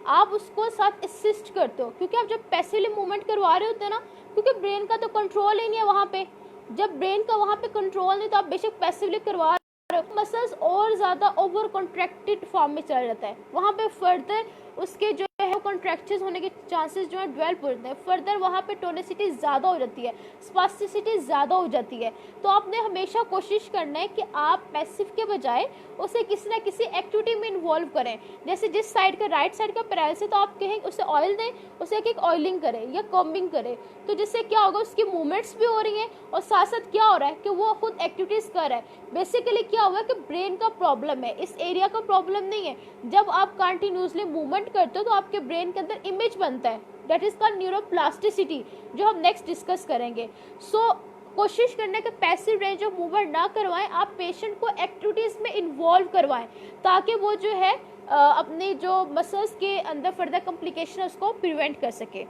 आप उसको साथ असिस्ट करते हो, क्योंकि आप जब पैसिवली मूवमेंट करवा रहे होते हैं ना, क्योंकि ब्रेन का तो कंट्रोल ही नहीं है वहाँ पे। जब ब्रेन का वहाँ पे कंट्रोल नहीं तो आप बेशक पैसिवली करवा रहे हो, मसल्स और ज़्यादा ओवर कॉन्ट्रैक्टेड फॉर्म में चला जाता है, वहाँ पे फर्दर उसके जो है कॉन्ट्रैक्चर्स होने के चांसेस जो है डेवलप होते हैं, फर्दर वहाँ पे टोनिसिटी ज़्यादा हो जाती है, स्पास्टिसिटी ज़्यादा हो जाती है। तो आपने हमेशा कोशिश करना है कि आप पैसिव के बजाय उसे किसी ना किसी एक्टिविटी में इन्वॉल्व करें। जैसे जिस साइड का राइट साइड का पैरालिसिस, तो आप कहें उसे ऑयल दें, उसे एक ऑयलिंग करें या कॉम्बिंग करें, तो जिससे क्या होगा, उसकी मूवमेंट्स भी हो रही हैं और साथ साथ क्या हो रहा है कि वो खुद एक्टिविटीज़ कर रहा है। बेसिकली क्या हुआ कि ब्रेन का प्रॉब्लम है, इस एरिया का प्रॉब्लम नहीं है। जब आप कंटिन्यूसली मूवमेंट करते हो तो आपके ब्रेन के अंदर इमेज बनता है, दैट इज कॉल्ड न्यूरोप्लास्टिसिटी, जो हम नेक्स्ट डिस्कस करेंगे। सो कोशिश करने के पैसिव रेंज ऑफ मूवमेंट ना करवाएं, आप पेशेंट को एक्टिविटीज़ में इन्वॉल्व करवाएं ताकि वो जो है अपने जो मसल्स के अंदर फर्दर कॉम्प्लिकेशन है उसको प्रिवेंट कर सके।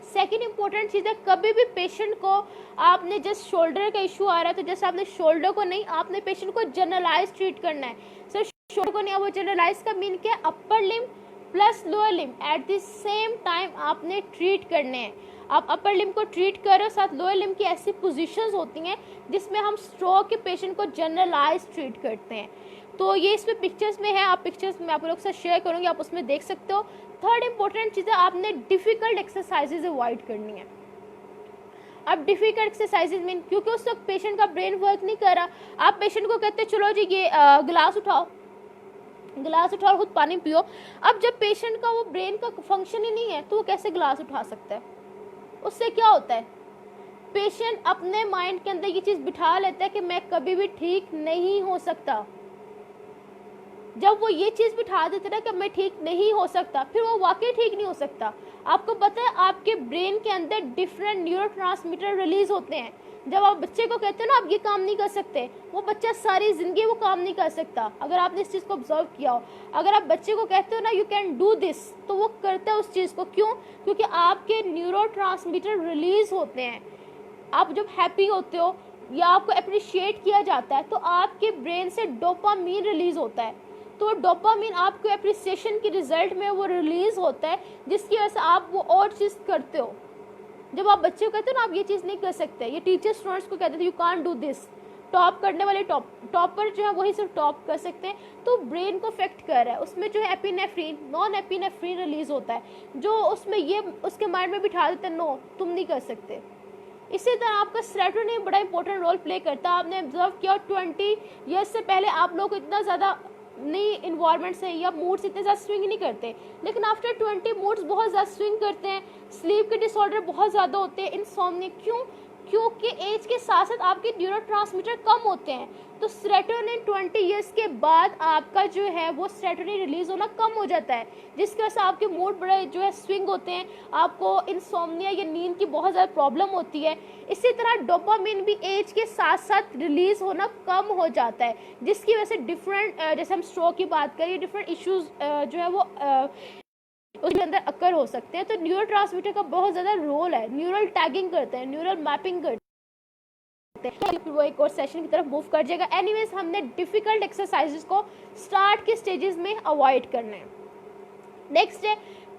सेकेंड इंपॉर्टेंट चीज़ है, कभी भी पेशेंट को आपने जस्ट शोल्डर का इशू आ रहा है तो जैसे आपने शोल्डर को नहीं, आपने पेशेंट को जनरलाइज ट्रीट करना है। सर शोल्डर को नहीं, वो जनरलाइज का मीन क्या है, upper limb plus lower limb at the same time आपने ट्रीट करने हैं। आप अपर लिम्ब को ट्रीट कर रहे हो, साथ लोअर लिम्ब की ऐसी पोजीशंस होती हैं जिसमें हम स्ट्रोक के पेशेंट को जनरलाइज ट्रीट करते हैं। तो ये इसमें पिक्चर्स में है, आप पिक्चर्स में आप लोग से शेयर करूँगी, आप उसमें देख सकते हो। थर्ड इंपॉर्टेंट चीज़ है, आपने डिफ़िकल्ट एक्सरसाइजेज अवॉइड करनी है। अब डिफ़िकल्ट एक्सरसाइजेज मीन क्योंकि उस वक्त पेशेंट का ब्रेन वर्क नहीं कर रहा, आप पेशेंट को कहते चलो जी ये गिलास उठाओ, गिलास उठाओ, खुद पानी पियो। अब जब पेशेंट का वो ब्रेन का फंक्शन ही नहीं है तो वो कैसे गिलास उठा सकता है? उससे क्या होता है, पेशेंट अपने माइंड के अंदर ये चीज़ बिठा लेता है कि मैं कभी भी ठीक नहीं हो सकता। जब वो ये चीज़ बिठा देते ना कि मैं ठीक नहीं हो सकता, फिर वो वाकई ठीक नहीं हो सकता। आपको पता है आपके ब्रेन के अंदर डिफरेंट न्यूरोट्रांसमीटर रिलीज होते हैं। जब आप बच्चे को कहते हो ना आप ये काम नहीं कर सकते, वो बच्चा सारी ज़िंदगी वो काम नहीं कर सकता, अगर आपने इस चीज़ को ऑब्जर्व किया हो। अगर आप बच्चे को कहते हो ना यू कैन डू दिस, तो वो करता है उस चीज़ को। क्यों? क्योंकि आपके न्यूरोट्रांसमीटर रिलीज होते हैं। आप जब हैप्पी होते हो या आपको अप्रिशिएट किया जाता है तो आपके ब्रेन से डोपामीन रिलीज होता है, तो डोपामीन आपको एप्रिसिएशन के रिजल्ट में वो रिलीज होता है, जिसकी वजह से आप वो और चीज़ करते हो। जब आप बच्चे को कहते हो ना आप ये चीज़ नहीं कर सकते, ये टीचर स्टूडेंट्स को कहते थे you can't do this, top करने वाले टॉपर जो है वही सिर्फ टॉप कर सकते हैं, तो ब्रेन को अफेक्ट कर रहा है। उसमें जो है एपिनेफ्रीन, नॉन एपिनेफ्रीन रिलीज होता है, जो उसमें ये उसके माइंड में बिठा देते हैं नो तुम नहीं कर सकते। इसी तरह आपका सेरोटोनिन बड़ा इंपॉर्टेंट रोल प्ले करता है। आपने ऑब्जर्व किया 20 ईयर्स से पहले आप लोग इतना ज़्यादा नई इन्वायरमेंट से या मूड्स इतने ज़्यादा स्विंग नहीं करते, लेकिन आफ्टर 20 मूड्स बहुत ज़्यादा स्विंग करते हैं, स्लीप के डिसऑर्डर बहुत ज़्यादा होते हैं, इंसोम्निया। क्यों? क्योंकि एज के साथ साथ आपके न्यूरोट्रांसमीटर कम होते हैं। तो सेरोटोनिन 20 ईयर्स के बाद आपका जो है वो सेरोटोनिन रिलीज होना कम हो जाता है, जिसकी वजह से आपके मूड बड़े जो है स्विंग होते हैं, आपको इंसोम्निया या नींद की बहुत ज़्यादा प्रॉब्लम होती है। इसी तरह डोपामिन भी एज के साथ साथ रिलीज होना कम हो जाता है, जिसकी वजह से डिफरेंट, जैसे हम स्ट्रोक की बात करें, डिफरेंट इश्यूज जो है वो उसके अंदर अकर हो सकते हैं। तो न्यूरोट्रांसमीटर का बहुत ज़्यादा रोल है, न्यूरल टैगिंग करते हैं, न्यूरल मैपिंग करते हैं, फिर वो एक और सेशन की तरफ मूव कर जाएगा। एनीवेज, हमने डिफिकल्ट एक्सरसाइजेस को स्टार्ट के स्टेजेस में अवॉइड करना है। नेक्स्ट है,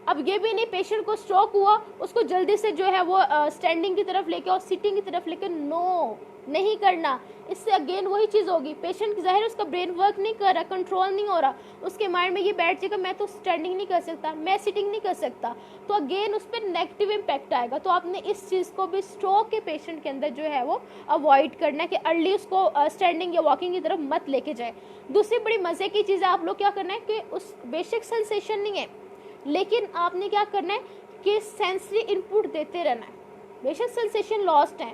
अब ये भी नहीं पेशेंट को स्ट्रोक हुआ उसको जल्दी से जो है वो स्टैंडिंग की तरफ लेके और सिटिंग की तरफ लेके नो नहीं करना। इससे अगेन वही चीज़ होगी, पेशेंट ज़ाहिर उसका ब्रेन वर्क नहीं कर रहा, कंट्रोल नहीं हो रहा, उसके माइंड में ये बैठ जाएगा मैं तो स्टैंडिंग नहीं कर सकता, मैं सिटिंग नहीं कर सकता, तो अगेन उस पर नेगेटिव इम्पैक्ट आएगा। तो आपने इस चीज़ को भी स्ट्रोक के पेशेंट के अंदर जो है वो अवॉइड करना है कि अर्ली उसको स्टैंडिंग या वॉकिंग की तरफ मत लेके जाए। दूसरी बड़ी मज़े की चीज़ है, आप लोग क्या करना है कि उस बेसिक सेंसेशन नहीं है, लेकिन आपने क्या करना है कि सेंसरी इनपुट देते रहना है। बेशक सेंसेशन लॉस्ट है,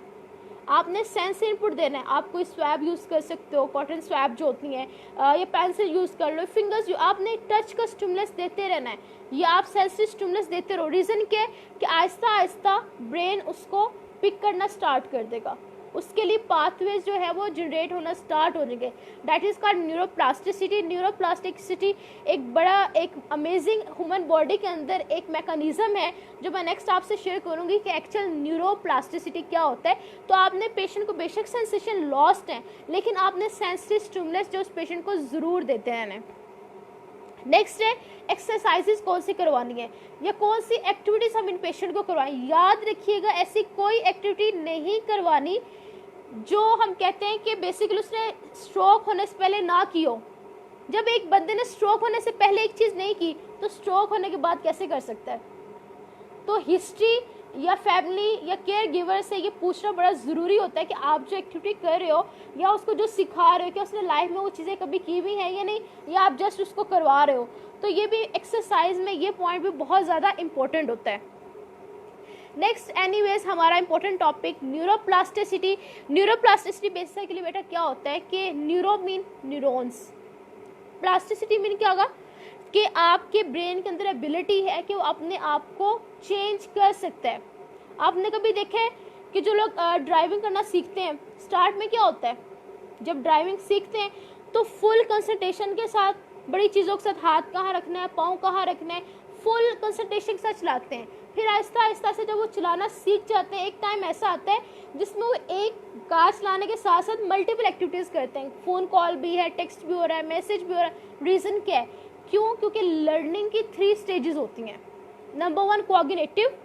आपने सेंसरी इनपुट देना है। आप कोई स्वैब यूज़ कर सकते हो, कॉटन स्वैब जो होती हैं, या पेंसिल यूज़ कर लो, फिंगर्स आपने टच का स्टिमुलस देते रहना है, या आप सेंसरी स्टिमुलस देते रहो। रीज़न क्या है कि आहिस्ता आहिस्ता ब्रेन उसको पिक करना स्टार्ट कर देगा, उसके लिए पाथवेज जो है वो जनरेट होना स्टार्ट हो जाएंगे। That is called neuroplasticity. Neuroplasticity एक बड़ा एक अमेजिंग ह्यूमन बॉडी के अंदर एक मैकेनिज्म है जो मैं नेक्स्ट आपसे शेयर करूंगी कि एक्चुअल न्यूरोप्लास्टिसिटी क्या होता है। तो आपने पेशेंट को बेशक सेंसेशन लॉस्ट है, लेकिन आपने सेंसरी स्टिमुलस जो उस पेशेंट को ज़रूर देते रहना है। नेक्स्ट है एक्सरसाइजेज कौन सी करवानी है या कौन सी एक्टिविटीज़ हम इन पेशेंट को करवाएं। याद रखिएगा, ऐसी कोई एक्टिविटी नहीं करवानी जो हम कहते हैं कि बेसिकली उसने स्ट्रोक होने से पहले ना की हो। जब एक बंदे ने स्ट्रोक होने से पहले एक चीज़ नहीं की तो स्ट्रोक होने के बाद कैसे कर सकता है। तो हिस्ट्री या फैमिली या केयर गिवर से ये पूछना बड़ा ज़रूरी होता है कि आप जो एक्टिविटी कर रहे हो या उसको जो सिखा रहे हो कि उसने लाइफ में वो चीज़ें कभी की हुई हैं या नहीं, या आप जस्ट उसको करवा रहे हो। तो ये भी एक्सरसाइज में ये पॉइंट भी बहुत ज़्यादा इंपॉर्टेंट होता है। नेक्स्ट एनीवेज, हमारा important topic neuroplasticity. Neuroplasticity basically बेटा क्या होता है कि neuro mean neurons, plasticity mean क्या होगा कि आपके ब्रेन के अंदर एबिलिटी है कि वो अपने आप को चेंज कर सकता है। आपने कभी देखा है कि जो लोग ड्राइविंग करना सीखते हैं, स्टार्ट में क्या होता है, जब ड्राइविंग सीखते हैं तो फुल कंसंट्रेशन के साथ बड़ी चीज़ों के साथ हाथ कहाँ रखना है, पाँव कहाँ रखना है, फुल कंसंट्रेशन के साथ चलाते हैं। फिर आहिस्ता आहिस्ता से जब वो चलाना सीख जाते हैं, एक टाइम ऐसा आता है जिसमें वो एक कार चलाने के साथ साथ मल्टीपल एक्टिविटीज़ करते हैं, फ़ोन कॉल भी है, टेक्स्ट भी हो रहा है, मैसेज भी हो रहा है। रीज़न क्या है? क्यों? क्योंकि लर्निंग की 3 स्टेजेस होती हैं। Number 1 coordinative,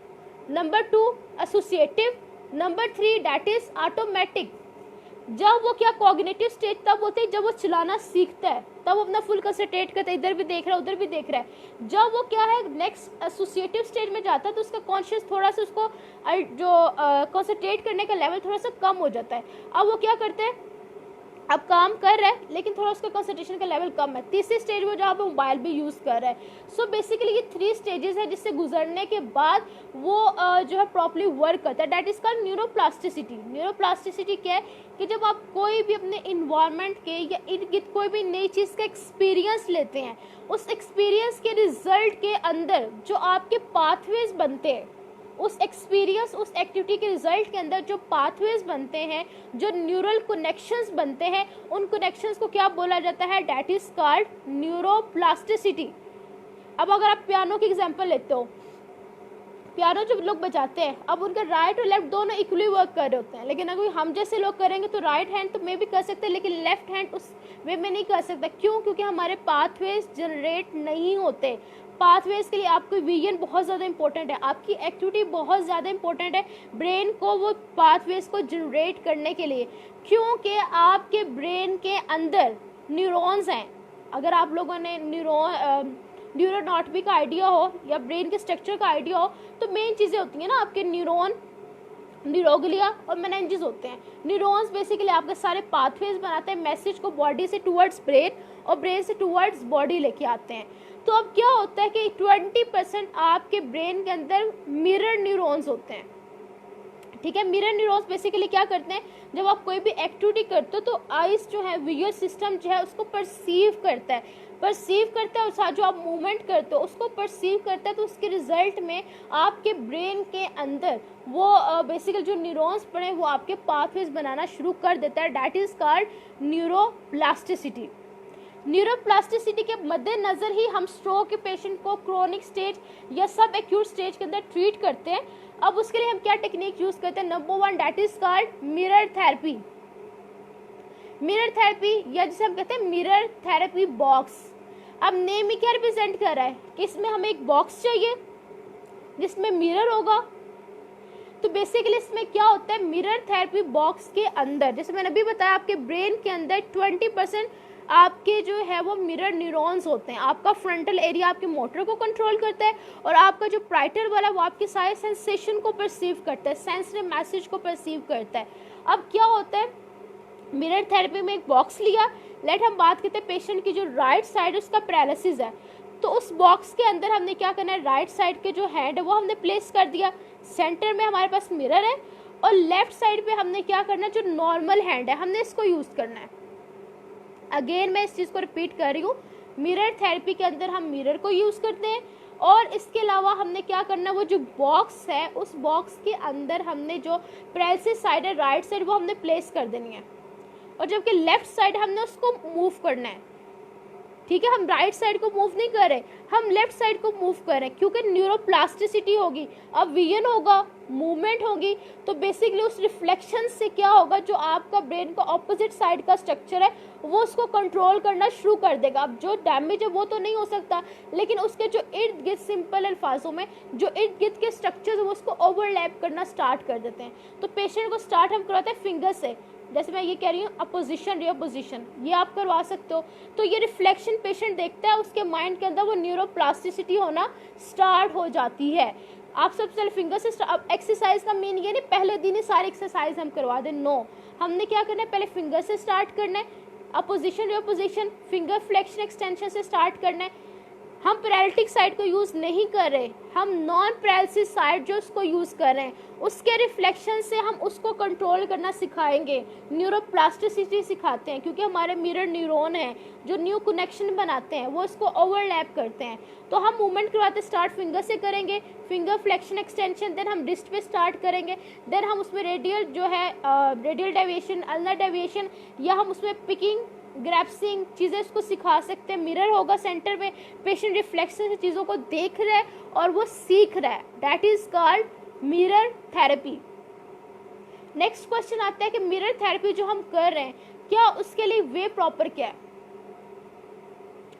number 2 associative, number 3 that is automatic. जब वो क्या कोऑर्डिनेटिव स्टेज तब होते हैं जब वो चलाना सीखता है, तब अपना फुल कंसंट्रेट करता है, इधर भी देख रहा है उधर भी देख रहा है। जब वो क्या है नेक्स्ट एसोसिएटिव स्टेज में जाता है तो उसका कॉन्शियस थोड़ा सा उसको जो कंसंट्रेट करने का लेवल थोड़ा सा कम हो जाता है। अब वो क्या करते हैं, अब काम कर रहा है लेकिन थोड़ा उसका कंसंट्रेशन का लेवल कम है। तीसरी स्टेज में जहाँ पे मोबाइल भी यूज़ कर रहा है। सो बेसिकली ये 3 स्टेजेस है जिससे गुजरने के बाद वो जो है प्रॉपर्ली वर्क करता है। That is called neuroplasticity. Neuroplasticity क्या है कि जब आप कोई भी अपने इन्वायरमेंट के या इर्द गिर्द कोई भी नई चीज़ का एक्सपीरियंस लेते हैं, उस एक्सपीरियंस के रिजल्ट के अंदर जो आपके पाथवेज बनते हैं, उस एक्सपीरियंस उस एक्टिविटी के रिजल्ट के अंदर जो पाथवेज बनते हैं, जो न्यूरल कनेक्शंस बनते हैं, उन कनेक्शंस को क्या बोला जाता है? That is called neuroplasticity. अब अगर आप पियानो की एग्जांपल लेते हो, पियानो जो लोग बजाते हैं, अब उनका राइट और लेफ्ट दोनों इक्वली वर्क कर रहे होते हैं, लेकिन अगर हम जैसे लोग करेंगे तो राइट हैंड तो मे भी कर सकते हैं लेकिन लेफ्ट हैंड उस वे में नहीं कर सकता। क्यों? क्योंकि हमारे पाथवेज जनरेट नहीं होते। पाथवेज के लिए आपको विजन बहुत ज़्यादा इंपॉर्टेंट है, आपकी एक्टिविटी बहुत ज़्यादा इंपॉर्टेंट है ब्रेन को वो पाथवेज को जनरेट करने के लिए, क्योंकि आपके ब्रेन के अंदर न्यूरॉन्स हैं। अगर आप लोगों ने न्यूरोनाटमी का आइडिया हो या ब्रेन के स्ट्रक्चर का आइडिया हो तो मेन चीज़ें होती हैं ना आपके न्यूरॉन, न्यूरोग्लिया और मेनिंजेस होते हैं। न्यूरॉन्स बेसिकली आपके सारे पाथवेज बनाते हैं, मैसेज को बॉडी से टुवर्ड्स ब्रेन और ब्रेन से टुवर्ड्स बॉडी लेके आते हैं। तो अब क्या होता है कि 20% आपके ब्रेन के अंदर मिरर न्यूरॉन्स होते हैं, ठीक है। मिरर न्यूरॉन्स बेसिकली क्या करते हैं, जब आप कोई भी एक्टिविटी करते हो तो आइस जो है, विजुअल सिस्टम जो है उसको परसीव करता है और साथ जो आप मूवमेंट करते हो उसको परसीव करता है। तो उसके रिजल्ट में आपके ब्रेन के अंदर वो बेसिकली जो न्यूरॉन्स पड़े वो आपके पाथवेज बनाना शुरू कर देता है। That is called neuroplasticity. Neuroplasticity के मद्देनजर ही हम स्ट्रोक के पेशेंट को क्रोनिक स्टेज या सब एक्यूट स्टेज के अंदर ट्रीट करते हैं। अब उसके लिए हम क्या टेक्निक यूज करते हैं, number 1 that is called mirror therapy. Mirror therapy या जिसे हम कहते हैं मिरर थेरेपी बॉक्स। अब नेम ही क्या रिप्रेजेंट कर रहा है कि इसमें हमें एक बॉक्स चाहिए जिसमें मिरर होगा। तो बेसिकली इसमें क्या होता है, मिरर थेरेपी बॉक्स के अंदर जैसे मैंने अभी बताया आपके ब्रेन के अंदर 20% आपके जो है वो मिरर न्यूरॉन्स होते हैं। आपका फ्रंटल एरिया आपके मोटर को कंट्रोल करता है और आपका जो प्राइटर वाला वो आपके सारे सेंसेशन को परसीव करता है, सेंसरी मैसेज को परसीव करता है। अब क्या होता है, मिरर थेरेपी में एक बॉक्स लिया, लेट हम बात करते हैं पेशेंट की जो राइट साइड उसका पैरालिसिस है, तो उस बॉक्स के अंदर हमने क्या करना है, राइट साइड के जो हैंड है वो हमने प्लेस कर दिया, सेंटर में हमारे पास मिरर है और लेफ्ट साइड पे हमने क्या करना है, जो नॉर्मल हैंड है हमने इसको यूज करना है। अगेन मैं इस चीज को रिपीट कर रही हूँ, मिरर थेरेपी के अंदर हम मिरर को यूज करते हैं और इसके अलावा हमने क्या करना है, वो जो बॉक्स है उस बॉक्स के अंदर हमने जो पैरालिसिस साइड है राइट साइड वो हमने प्लेस कर देनी है और जबकि लेफ्ट साइड हमने उसको मूव करना है, ठीक है। हम राइट साइड को मूव नहीं कर रहे, हम लेफ्ट साइड को मूव कर रहे हैं क्योंकि न्यूरोप्लास्टिसिटी होगी, अब विजन होगा, मूवमेंट होगी, तो बेसिकली उस रिफ्लेक्शन से क्या होगा, जो आपका ब्रेन का ऑपोजिट साइड का स्ट्रक्चर है वो उसको कंट्रोल करना शुरू कर देगा। अब जो डैमेज है वो तो नहीं हो सकता, लेकिन उसके जो इर्द गिर्द, सिंपल अल्फाजों में जो इर्द गिर्द के स्ट्रक्चर वो उसको ओवरलैप करना स्टार्ट कर देते हैं। तो पेशेंट को स्टार्ट हम करवाते हैं फिंगर से, जैसे मैं ये कह रही हूँ अपोजिशन रियोपोजिशन, ये आप करवा सकते हो। तो ये रिफ्लेक्शन पेशेंट देखता है, उसके माइंड के अंदर वो न्यूरोप्लास्टिसिटी होना स्टार्ट हो जाती है। आप सबसे पहले फिंगर से अब एक्सरसाइज का मीन ये नहीं पहले दिन ही सारी एक्सरसाइज हम करवा दें, नो, हमने क्या करना है, पहले फिंगर से स्टार्ट करना है, अपोजिशन रियोपोजिशन, फिंगर फ्लेक्शन एक्सटेंशन से स्टार्ट करना है। हम पैरालिटिक साइड को यूज़ नहीं कर रहे, हम नॉन पैरालिसिस साइड जो उसको यूज़ कर रहे हैं उसके रिफ्लेक्शन से हम उसको कंट्रोल करना सिखाएंगे, न्यूरोप्लास्टिसिटी सिखाते हैं क्योंकि हमारे मिरर न्यूरॉन हैं जो न्यू कनेक्शन बनाते हैं वो इसको ओवरलैप करते हैं। तो हम मूवमेंट करवाते स्टार्ट फिंगर से करेंगे, फिंगर फ्लेक्शन एक्सटेंशन, देन हम रिस्ट पे स्टार्ट करेंगे, देन हम उसमें रेडियल जो है रेडियल डेविएशन, अल्नर डेविएशन, या हम उसमें पिकिंग ग्रैप्सिंग चीज़ें उसको सिखा सकते हैं। मिरर होगा सेंटर में, पेशेंट रिफ्लेक्शन से चीज़ों को देख रहा है और वो सीख रहा है, that is called mirror therapy. Next question आता है कि मिरर थेरेपी जो हम कर रहे हैं क्या उसके लिए वे प्रॉपर क्या है।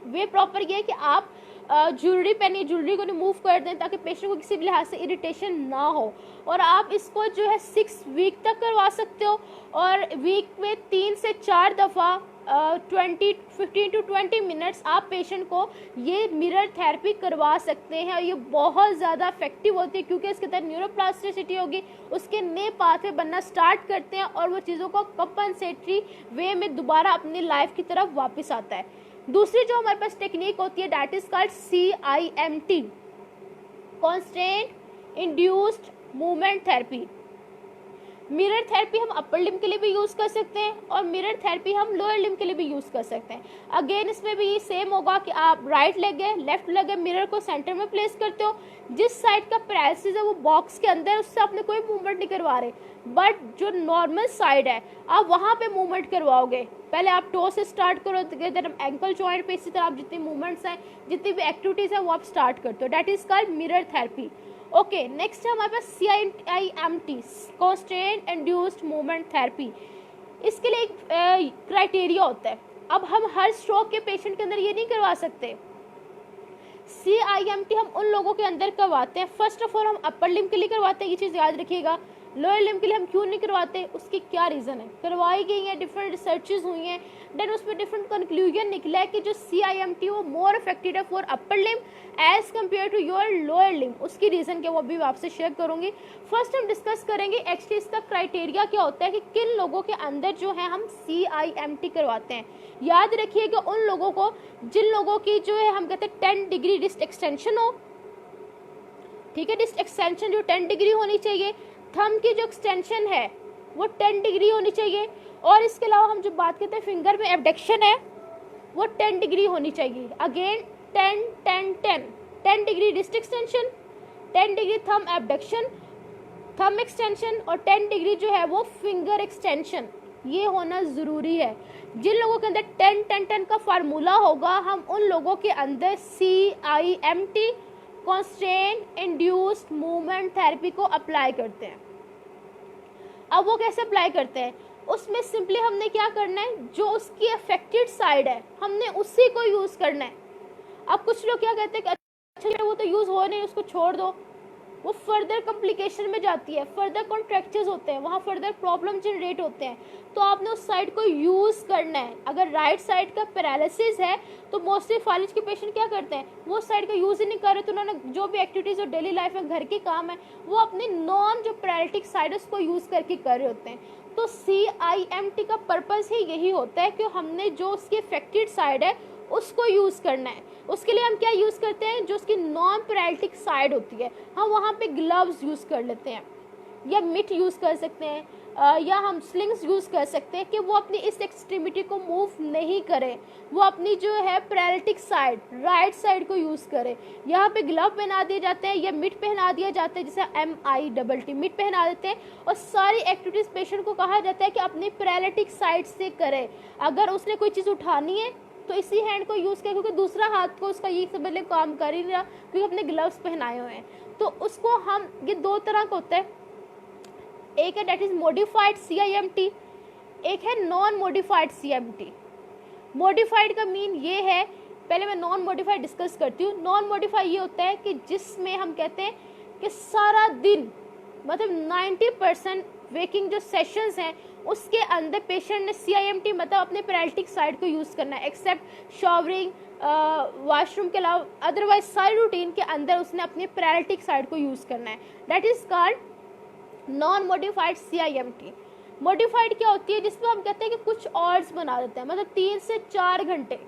वे प्रॉपर ये है कि आप ज्वेलरी पहनिए, ज्वेलरी को रिमूव कर दें ताकि पेशेंट को किसी भी लिहाज से इरिटेशन ना हो, और आप इसको जो है 6 वीक तक करवा सकते हो और वीक में 3 से 4 दफ़ा 15 to 20 मिनट्स आप पेशेंट को ये मिरर थेरेपी करवा सकते हैं। और ये बहुत ज़्यादा इफेक्टिव होती है क्योंकि इसके तहत न्यूरोप्लास्टिसिटी होगी, उसके नए पाथवे बनना स्टार्ट करते हैं और वो चीज़ों को कंपनसेटरी वे में दोबारा अपनी लाइफ की तरफ वापस आता है। दूसरी जो हमारे पास टेक्निक होती है that is called CIMT, constant induced movement therapy. Mirror therapy हम अपर लिम्ब के लिए भी यूज़ कर सकते हैं और मिरर थेरेपी हम लोअर लिम्ब के लिए भी यूज़ कर सकते हैं। अगेन इसमें भी सेम होगा कि आप राइट लेग है, लेफ्ट लेग है, मिरर को सेंटर में प्लेस करते हो, जिस साइड का पैरालिसिस है वो बॉक्स के अंदर, उससे आपने कोई मूवमेंट नहीं करवा रहे, बट जो नॉर्मल साइड है आप वहाँ पे मूवमेंट करवाओगे। पहले आप टो से स्टार्ट करो, देन हम एंकल जॉइंट पे, इसी तरह आप जितनी मूवमेंट्स हैं, जितनी भी एक्टिविटीज़ हैं वो आप स्टार्ट करते हो, that is called mirror therapy. Okay, next है हमारे पास CIMT, constant induced movement therapy. इसके लिए एक क्राइटेरिया होता है। अब हम हर स्ट्रोक के पेशेंट के अंदर ये नहीं करवा सकते। CIMT हम उन लोगों के अंदर करवाते हैं, फर्स्ट ऑफ ऑल हम अपर लिम्ब के लिए करवाते हैं, ये चीज़ याद रखिएगा। लोअर लिम्ब के लिए हम क्यों नहीं करवाते, उसकी क्या रीज़न है, करवाई गई है, डिफरेंट रिसर्चेज हुई हैं, देन उसमें डिफरेंट कंक्लूजन निकला है कि जो CIMT वो मोर इफेक्टिव है for upper limb as compare to your lower limb. उसकी रीज़न क्या वो भी आपसे शेयर करूंगी। फर्स्ट हम डिस्कस करेंगे एक्चुअली इसका क्राइटेरिया क्या होता है कि किन लोगों के अंदर जो है हम CIMT करवाते हैं। याद रखिएगा उन लोगों को जिन लोगों की जो है हम कहते हैं 10 डिग्री डिस्क एक्सटेंशन हो, ठीक है, डिस्क एक्सटेंशन जो 10 डिग्री होनी चाहिए, थंब की जो एक्सटेंशन है वो 10 डिग्री होनी चाहिए, और इसके अलावा हम जो बात करते हैं फिंगर में एबडक्शन है वो 10 डिग्री होनी चाहिए। Again 10 10 10 10 degree disc extension, 10 degree thumb abduction, thumb extension, और 10 डिग्री जो है वो फिंगर एक्सटेंशन, ये होना ज़रूरी है। जिन लोगों के अंदर 10 10 10 का फार्मूला होगा हम उन लोगों के अंदर CIMT constant induced movement therapy को अप्लाई करते हैं। अब वो कैसे अप्लाई करते हैं, उसमें सिंपली हमने क्या करना है, जो उसकी अफेक्टेड साइड है हमने उसी को यूज़ करना है। अब कुछ लोग क्या कहते हैं कि अच्छा वो तो यूज़ हो नहीं, उसको छोड़ दो, वो फर्दर कॉम्प्लिकेशन में जाती है, फर्दर कॉन्ट्रैक्चर्स होते हैं, वहाँ फर्दर प्रॉब्लम जनरेट होते हैं। तो आपने उस साइड को यूज़ करना है। अगर राइट साइड का पैरालिसिस है तो मोस्टली फालिज के पेशेंट क्या करते हैं, वो साइड का यूज़ ही नहीं कर रहे, तो उन्होंने जो भी एक्टिविटीज़ और डेली लाइफ में घर के काम है वो अपनी नॉन जो पैरालिटिक साइड है उसको यूज़ करके कर रहे होते हैं। तो CIMT का पर्पज़ ही यही होता है कि हमने जो उसकी अफेक्टेड साइड है उसको यूज़ करना है। उसके लिए हम क्या यूज़ करते हैं, जो उसकी नॉन पैरालिटिक साइड होती है हम वहाँ पे ग्लव्स यूज़ कर लेते हैं, या मिट यूज़ कर सकते हैं, या हम स्लिंग्स यूज़ कर सकते हैं कि वो अपनी इस एक्सट्रीमिटी को मूव नहीं करे, वो अपनी जो है पैरालिटिक साइड राइट साइड को यूज़ करे। यहाँ पे ग्लव पहना दिए जाते हैं या मिट पहना दिया जाता है, जैसे MITT मिट पहना देते हैं, और सारी एक्टिविटीज़ पेशेंट को कहा जाता है कि अपनी पैरालिटिक साइड से करे। अगर उसने कोई चीज़ उठानी है तो इसी हैंड को यूज़ करें, क्योंकि दूसरा हाथ को उसका ये समझ काम कर ही नहीं रहा क्योंकि अपने ग्लव्स पहनाए हुए हैं। तो उसको हम, ये दो तरह का होता है, एक है डेट इज मॉडिफाइड CIMT, एक है नॉन मॉडिफाइड CIMT। मॉडिफाइड का मीन ये है, पहले मैं नॉन मॉडिफाइड डिस्कस करती हूँ। नॉन मॉडिफाइड ये होता है कि जिसमें हम कहते हैं कि सारा दिन मतलब 90% वेकिंग जो सेशंस हैं उसके अंदर पेशेंट ने CIMT मतलब अपने पैरालिटिक साइड को यूज़ करना है, एक्सेप्ट शॉवरिंग, वॉशरूम के अलावा अदरवाइज सारी रूटीन के अंदर उसने अपने पैरालिटिक साइड को यूज़ करना है। That is called non modified CIMT। Modified क्या होती है, जिसमें हम कहते हैं कि कुछ आवर्स बना देते हैं, मतलब 3 से 4 घंटे।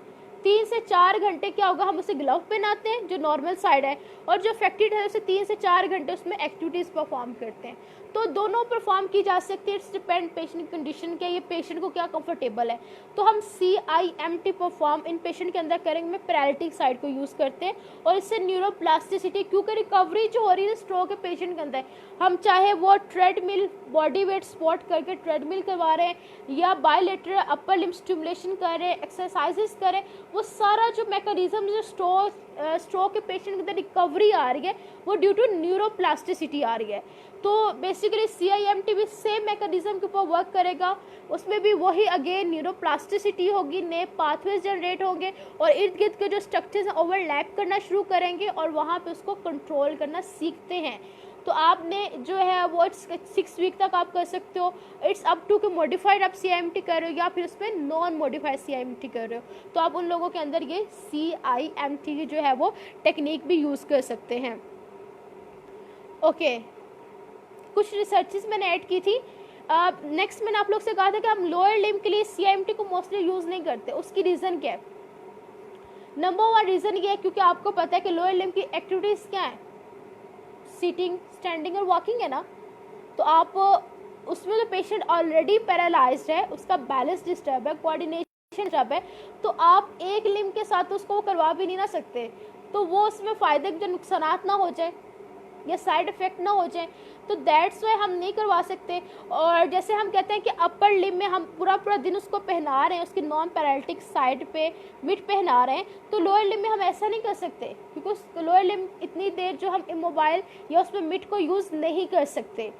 3 से 4 घंटे क्या होगा, हम उसे ग्लव पहनाते हैं जो नॉर्मल साइड है, और जो अफेक्टेड है उसे 3 से 4 घंटे उसमें एक्टिविटीज़ परफॉर्म करते हैं। तो दोनों परफॉर्म की जा सकती है, इट्स डिपेंड पेशेंट कंडीशन के, ये पेशेंट को क्या कंफर्टेबल है। तो हम CIMT परफॉर्म इन पेशेंट के अंदर करेंगे, में पैरालिटिक साइड को यूज़ करते हैं, और इससे न्यूरोप्लास्टिसिटी, क्योंकि रिकवरी जो हो रही है स्ट्रोक के पेशेंट के अंदर, हम चाहे वो ट्रेडमिल बॉडी वेट स्पॉट करके ट्रेडमिल करवा रहे हैं या बायलेटरल अपर लिम्ब स्टिमुलेशन कर रहे हैं, एक्सरसाइजेस करें, वो सारा जो मैकेनिज्म जो स्ट्रोक के पेशेंट के अंदर रिकवरी आ रही है वो ड्यू टू न्यूरोप्लास्टिसिटी आ रही है। तो बेसिकली CIMT भी सेम मैकेनिज्म के ऊपर वर्क करेगा, उसमें भी वही अगेन न्यूरोप्लास्टिसिटी होगी, नए पाथवेज जनरेट होंगे और इर्द गिर्द के जो स्ट्रक्चर्स हैं ओवरलैप करना शुरू करेंगे और वहाँ पे उसको कंट्रोल करना सीखते हैं। तो आपने जो है वो 6 वीक तक आप कर सकते हो, इट्स अप टू कि मॉडिफाइड आप CIMT कर रहे हो या फिर उसमें नॉन मॉडिफाइड CIMT कर रहे हो, तो आप उन लोगों के अंदर ये CIMT की जो है वो टेक्निक भी यूज़ कर सकते हैं। ओके, कुछ रिसर्चेस मैंने ऐड की थी। नेक्स्ट मैंने आप लोग से कहा था कि हम लोअर लिम्ब के लिए CIMT को मोस्टली यूज़ नहीं करते, उसकी रीज़न क्या है। नंबर 1 रीज़न ये है क्योंकि आपको पता है कि लोअर लिम्ब की एक्टिविटीज़ क्या है, सीटिंग, स्टैंडिंग और वॉकिंग है ना। तो आप उसमें जो पेशेंट ऑलरेडी पैरालाइज्ड है, उसका बैलेंस डिस्टर्ब है, कोऑर्डिनेशन डिस्टर्ब है, तो आप एक लिम्ब के साथ उसको करवा भी नहीं ना सकते, तो वो उसमें फ़ायदे के जो नुकसानात ना हो जाए या साइड इफ़ेक्ट ना हो जाए, तो दैट्स वाई हम नहीं करवा सकते। और जैसे हम कहते हैं कि अपर लिम्ब में हम पूरा दिन उसको पहना रहे हैं, उसकी नॉन पैरालिटिक साइड पे मिट पहना रहे हैं, तो लोअर लिम्ब में हम ऐसा नहीं कर सकते क्योंकि लोअर लिम्ब इतनी देर जो हम इमोबाइल या उसमें मिट को यूज़ नहीं कर सकते।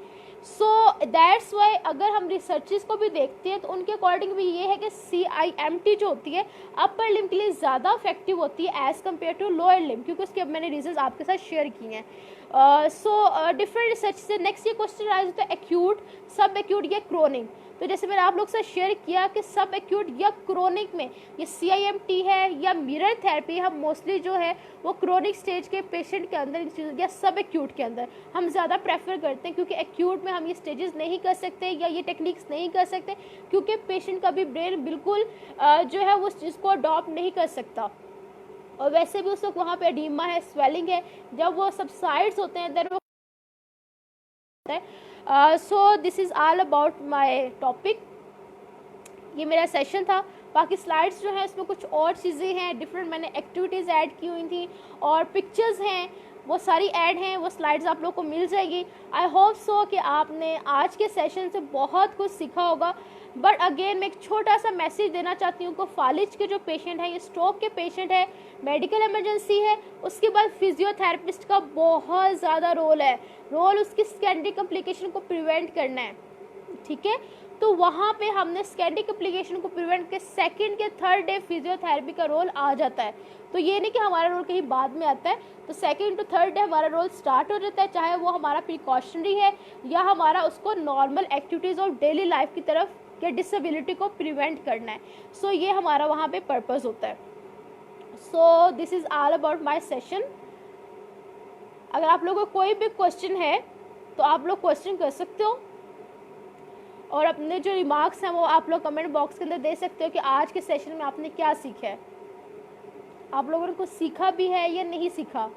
सो दैट्स वाई अगर हम रिसर्चेस को भी देखते हैं तो उनके अकॉर्डिंग भी ये है कि CIMT जो होती है अपर लिम्ब के लिए ज़्यादा इफेक्टिव होती है as compare to lower limb, क्योंकि उसके अब मैंने रीजंस आपके साथ शेयर किए हैं। सो डिफरेंट रिसर्च से नेक्स्ट ये क्वेश्चन राइज होता है एक्यूट, सब एक्यूट या क्रोनिक। तो जैसे मैंने आप लोग से शेयर किया कि सब एक्यूट या क्रोनिक में ये CIMT है या मिरर थेरेपी हम मोस्टली जो है वो क्रोनिक स्टेज के पेशेंट के अंदर या सब एक्यूट के अंदर हम ज़्यादा प्रेफर करते हैं, क्योंकि एक्यूट में हम ये स्टेजेस नहीं कर सकते या ये टेक्निक्स नहीं कर सकते, क्योंकि पेशेंट का भी ब्रेन बिल्कुल जो है वो उस चीज़ को अडॉप्ट नहीं कर सकता। और वैसे भी उस वक्त वहाँ पे एडीमा है, स्वेलिंग है, जब वो सबसाइड्स होते हैं देन वो so this is all about my topic. ये मेरा सेशन था। बाकी स्लाइड्स जो है इसमें कुछ और चीज़ें हैं, डिफरेंट मैंने एक्टिविटीज़ ऐड की हुई थी और पिक्चर्स हैं वो सारी ऐड हैं, वो स्लाइड्स आप लोग को मिल जाएगी। आई होप सो कि आपने आज के सेशन से बहुत कुछ सीखा होगा। बट अगेन मैं एक छोटा सा मैसेज देना चाहती हूँ को फालिज के जो पेशेंट है, ये स्ट्रोक के पेशेंट है, मेडिकल इमरजेंसी है, उसके बाद फिजियोथेरेपिस्ट का बहुत ज़्यादा रोल है। रोल उसकी सेकेंडरी कॉम्प्लिकेशन को प्रिवेंट करना है, ठीक है। तो वहाँ पे हमने सेकेंडरी कॉम्प्लिकेशन को प्रिवेंट के सेकंड के थर्ड डे फिजियोथेरेपी का रोल आ जाता है। तो ये नहीं कि हमारा रोल कहीं बाद में आता है, तो सेकंड टू थर्ड डे हमारा रोल स्टार्ट हो जाता है, चाहे वो हमारा प्रिकॉशनरी है या हमारा उसको normal activities of daily life की तरफ या डिसेबिलिटी को प्रिवेंट करना है। सो ये हमारा वहाँ पे पर्पस होता है। So this is all about my session. अगर आप लोगों को कोई भी क्वेश्चन है तो आप लोग क्वेश्चन कर सकते हो और अपने जो रिमार्क्स हैं वो आप लोग कमेंट बॉक्स के अंदर दे सकते हो कि आज के सेशन में आपने क्या सीखा है, आप लोगों ने कुछ सीखा भी है या नहीं सीखा।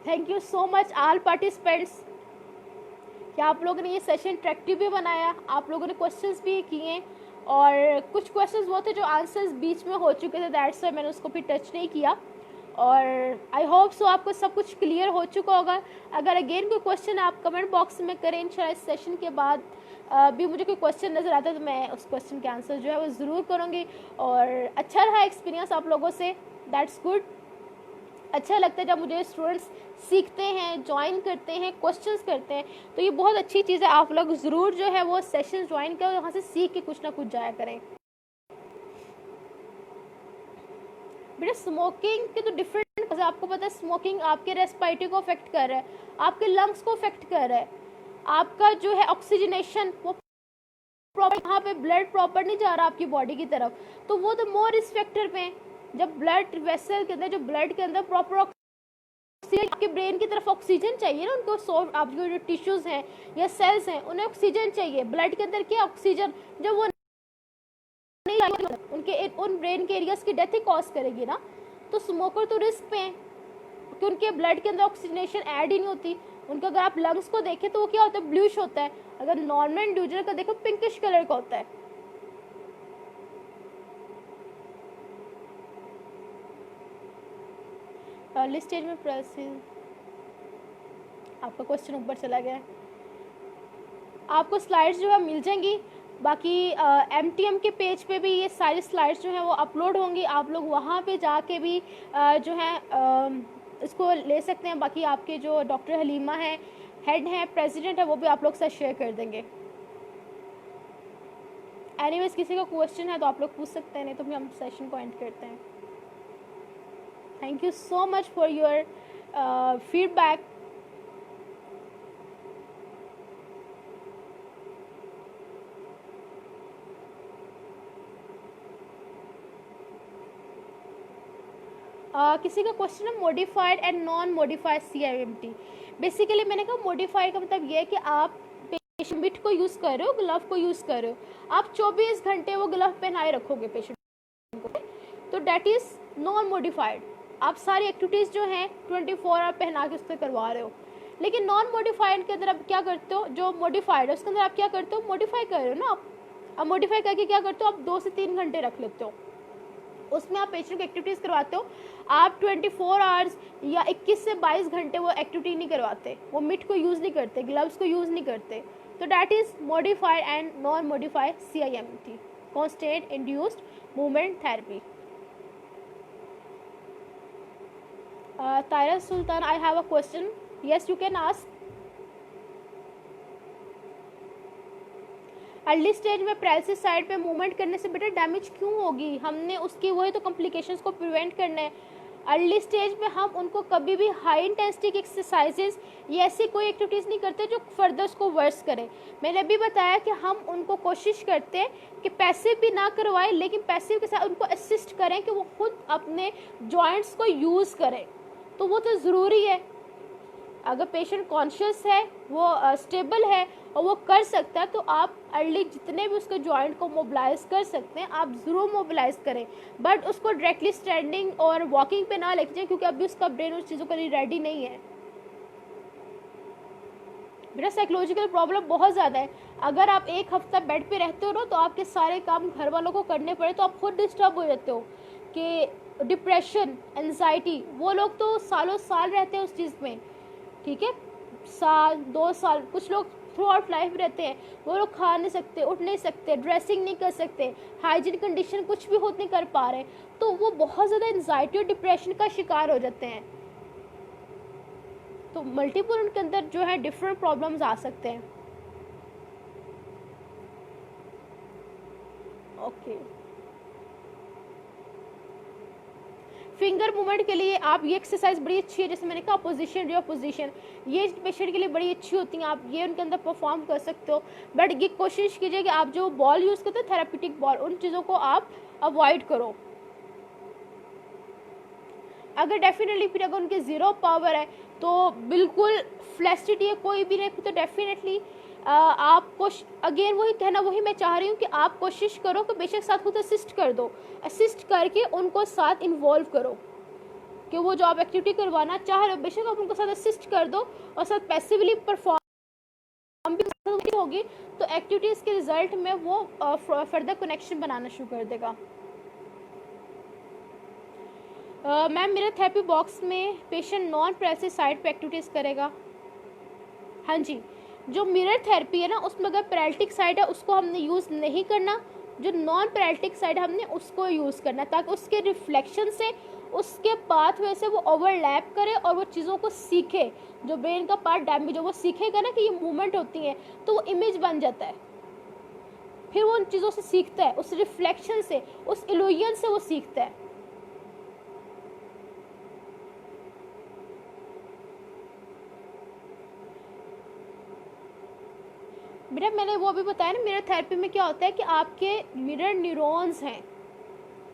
Thank you so much all participants कि आप लोगों ने ये सेशन इंटरेक्टिव भी बनाया, आप लोगों ने क्वेश्चंस भी किए और कुछ क्वेश्चंस वो थे जो आंसर्स बीच में हो चुके थे, दैट्स वाई मैंने उसको भी टच नहीं किया। और आई होप सो आपको सब कुछ क्लियर हो चुका होगा। अगर अगेन कोई क्वेश्चन आप कमेंट बॉक्स में करें, इंशाल्लाह इस सेशन के बाद भी मुझे कोई क्वेश्चन नज़र आता है तो मैं उस क्वेश्चन के आंसर जो है वो ज़रूर करूँगी। और अच्छा रहा एक्सपीरियंस आप लोगों से, दैट्स गुड। अच्छा लगता है जब मुझे स्टूडेंट्स सीखते हैं, ज्वाइन करते हैं, क्वेश्चंस करते हैं, तो ये बहुत अच्छी चीज़ है। आप लोग ज़रूर जो है वो सेशन ज्वाइन करें, वहाँ से सीख के कुछ ना कुछ जाया करें। बेटा स्मोकिंग के तो डिफरेंट, आपको पता है स्मोकिंग आपके रेस्पिरेटरी को अफेक्ट कर रहा है, आपके लंग्स को अफेक्ट कर रहा है, आपका जो है ऑक्सीजनेशन वो प्रॉपर, यहाँ पे ब्लड प्रॉपर नहीं जा रहा आपकी बॉडी की तरफ, तो वो तो मोर रिस्क फैक्टर पे है। जब ब्लड वेसल के अंदर, जो ब्लड के अंदर प्रॉपर ऑक्सीजन, आपके ब्रेन की तरफ ऑक्सीजन चाहिए ना उनको, आपके जो टिश्यूज हैं या सेल्स हैं उन्हें ऑक्सीजन चाहिए। ब्लड के अंदर क्या ऑक्सीजन, जब वो नहीं आएगी उनके उन ब्रेन के एरियाज की डेथ ही कॉज करेगी ना। तो स्मोकर तो रिस्क पे हैं कि उनके ब्लड के अंदर ऑक्सीजनेशन ऐड ही नहीं होती। उनका अगर आप लंग्स को देखें तो वो क्या होता है, ब्लूइश होता है। अगर नॉर्मल इंडिविजुअल का देखो पिंकिश कलर का होता है। अर्ली स्टेज में आपका क्वेश्चन ऊपर चला गया है। आपको स्लाइड्स जो है मिल जाएंगी। बाकी MTM के पेज पे भी ये सारी स्लाइड्स जो हैं वो अपलोड होंगी, आप लोग वहाँ पे जाके भी जो है इसको ले सकते हैं। बाकी आपके जो डॉक्टर हलीमा है, हेड हैं, प्रेसिडेंट है, वो भी आप लोग साथ शेयर कर देंगे। एनीवेज किसी का क्वेश्चन है तो आप लोग पूछ सकते हैं, नहीं तो फिर हम सेशन को एंड करते हैं। Thank you so much for your feedback. किसी का क्वेश्चन है modified and non modified CIMT। Basically मैंने कहा मॉडिफाइड का मतलब ये है कि आप पेशेंट मिट को यूज़ कर रहे हो, ग्लव को यूज़ कर रहे हो, आप 24 घंटे वो ग्लव पहनाए रखोगे पेशेंट को, तो डैट इज़ नॉन मॉडिफाइड। आप सारी एक्टिविटीज़ जो हैं 24 आवर पहना के उससे करवा रहे हो। लेकिन नॉन मॉडिफाइड के अंदर आप क्या करते हो, जो मॉडिफाइड है उसके अंदर आप क्या करते हो, मॉडिफाई कर रहे हो ना आप। अब मॉडिफाई करके क्या करते हो, आप 2 से 3 घंटे रख लेते हो, उसमें आप पेशेंट को एक्टिविटीज़ करवाते हो। आप 24 आवर्स या 21 से 22 घंटे वो एक्टिविटी नहीं करवाते, वो मिट को यूज़ नहीं करते, ग्लव्स को यूज़ नहीं करते। तो that is modified and non modified CIMT, constant induced movement therapy. तायरा Sultan, I have a question. Yes, you can ask. Early stage में पैरालिसिस साइड पे मूवमेंट करने से बेटा डैमेज क्यों होगी? हमने उसकी वही तो कॉम्प्लिकेशंस को प्रिवेंट करना है. अर्ली स्टेज में हम उनको कभी भी हाई इंटेंसिटी एक्सरसाइजेज या ऐसी कोई एक्टिविटीज़ नहीं करते जो फर्दर उसको वर्स करें. मैंने अभी बताया कि हम उनको कोशिश करते हैं कि पैसिव भी ना करवाएं, लेकिन पैसिव के साथ उनको असिस्ट करें कि वो खुद अपने जॉइंट्स को यूज़ करें. तो वो तो ज़रूरी है. अगर पेशेंट कॉन्शियस है, वो स्टेबल है और वो कर सकता है, तो आप अर्ली जितने भी उसके जॉइंट को मोबिलाइज कर सकते हैं आप ज़रूर मोबिलाइज करें. बट उसको डायरेक्टली स्टैंडिंग और वॉकिंग पे ना लेके जाएं, क्योंकि अभी उसका ब्रेन उस चीज़ों के लिए रेडी नहीं है. मेरा साइकोलॉजिकल प्रॉब्लम बहुत ज़्यादा है. अगर आप एक हफ्ता बेड पे रहते हो ना, तो आपके सारे काम घर वालों को करने पड़े तो आप खुद डिस्टर्ब हो जाते हो. कि डिप्रेशन, एंजाइटी, वो लोग तो सालों साल रहते हैं उस चीज़ में. ठीक है, साल 2 साल, कुछ लोग थ्रू आउट लाइफ रहते हैं. वो लोग खा नहीं सकते, उठ नहीं सकते, ड्रेसिंग नहीं कर सकते, हाइजीन कंडीशन कुछ भी खुद नहीं कर पा रहे, तो वो बहुत ज़्यादा एंजाइटी और डिप्रेशन का शिकार हो जाते हैं. तो मल्टीपल उनके अंदर जो है डिफरेंट प्रॉब्लम्स आ सकते हैं. ओके, फिंगर मूवमेंट के लिए आप ये एक्सरसाइज बड़ी अच्छी है, जैसे मैंने कहा पोजीशन रियर पोजीशन, ये पेशेंट के लिए बड़ी अच्छी होती हैं. आप ये उनके अंदर परफॉर्म कर सकते हो. बट ये कोशिश कीजिए कि आप जो बॉल यूज़ करते हो थेरापेटिक बॉल, उन चीज़ों को आप अवॉइड करो. अगर डेफिनेटली फिर अगर उनके ज़ीरो पावर है तो बिल्कुल फ्लैसिटी है, कोई भी नहीं, तो डेफिनेटली आपको अगेन वही कहना, वही मैं चाह रही हूँ कि आप कोशिश करो कि बेशक साथ खुद असिस्ट कर दो, असिस्ट करके उनको साथ इन्वॉल्व करो. कि वो जो आप एक्टिविटी करवाना चाह रहे हो बेशक आप उनको साथ असिस्ट कर दो और साथ पैसिवली परफॉर्म भी होगी, तो एक्टिविटीज़ के रिजल्ट में वो फर्दर कनेक्शन बनाना शुरू कर देगा. मैम मेरा थेरेपी बॉक्स में पेशेंट नॉन पैरालिसिस साइड पे एक्टिविटीज़ करेगा. हाँ जी, जो मिरर थेरेपी है ना, उसमें अगर पैरालिटिक साइड है उसको हमने यूज़ नहीं करना, जो नॉन पैरालिटिक साइड है हमने उसको यूज़ करना, ताकि उसके रिफ्लेक्शन से, उसके पाथवे से वो ओवरलैप करे और वो चीज़ों को सीखे. जो ब्रेन का पार्ट डैमेज हो वो सीखेगा ना कि ये मूवमेंट होती है, तो वो इमेज बन जाता है. फिर वो उन चीज़ों से सीखता है, उस रिफ्लेक्शन से, उस इल्यूजन से वो सीखता है. बेटा मैंने वो अभी बताया ना, मिरर थेरेपी में क्या होता है कि आपके मिरर न्यूरॉन्स हैं.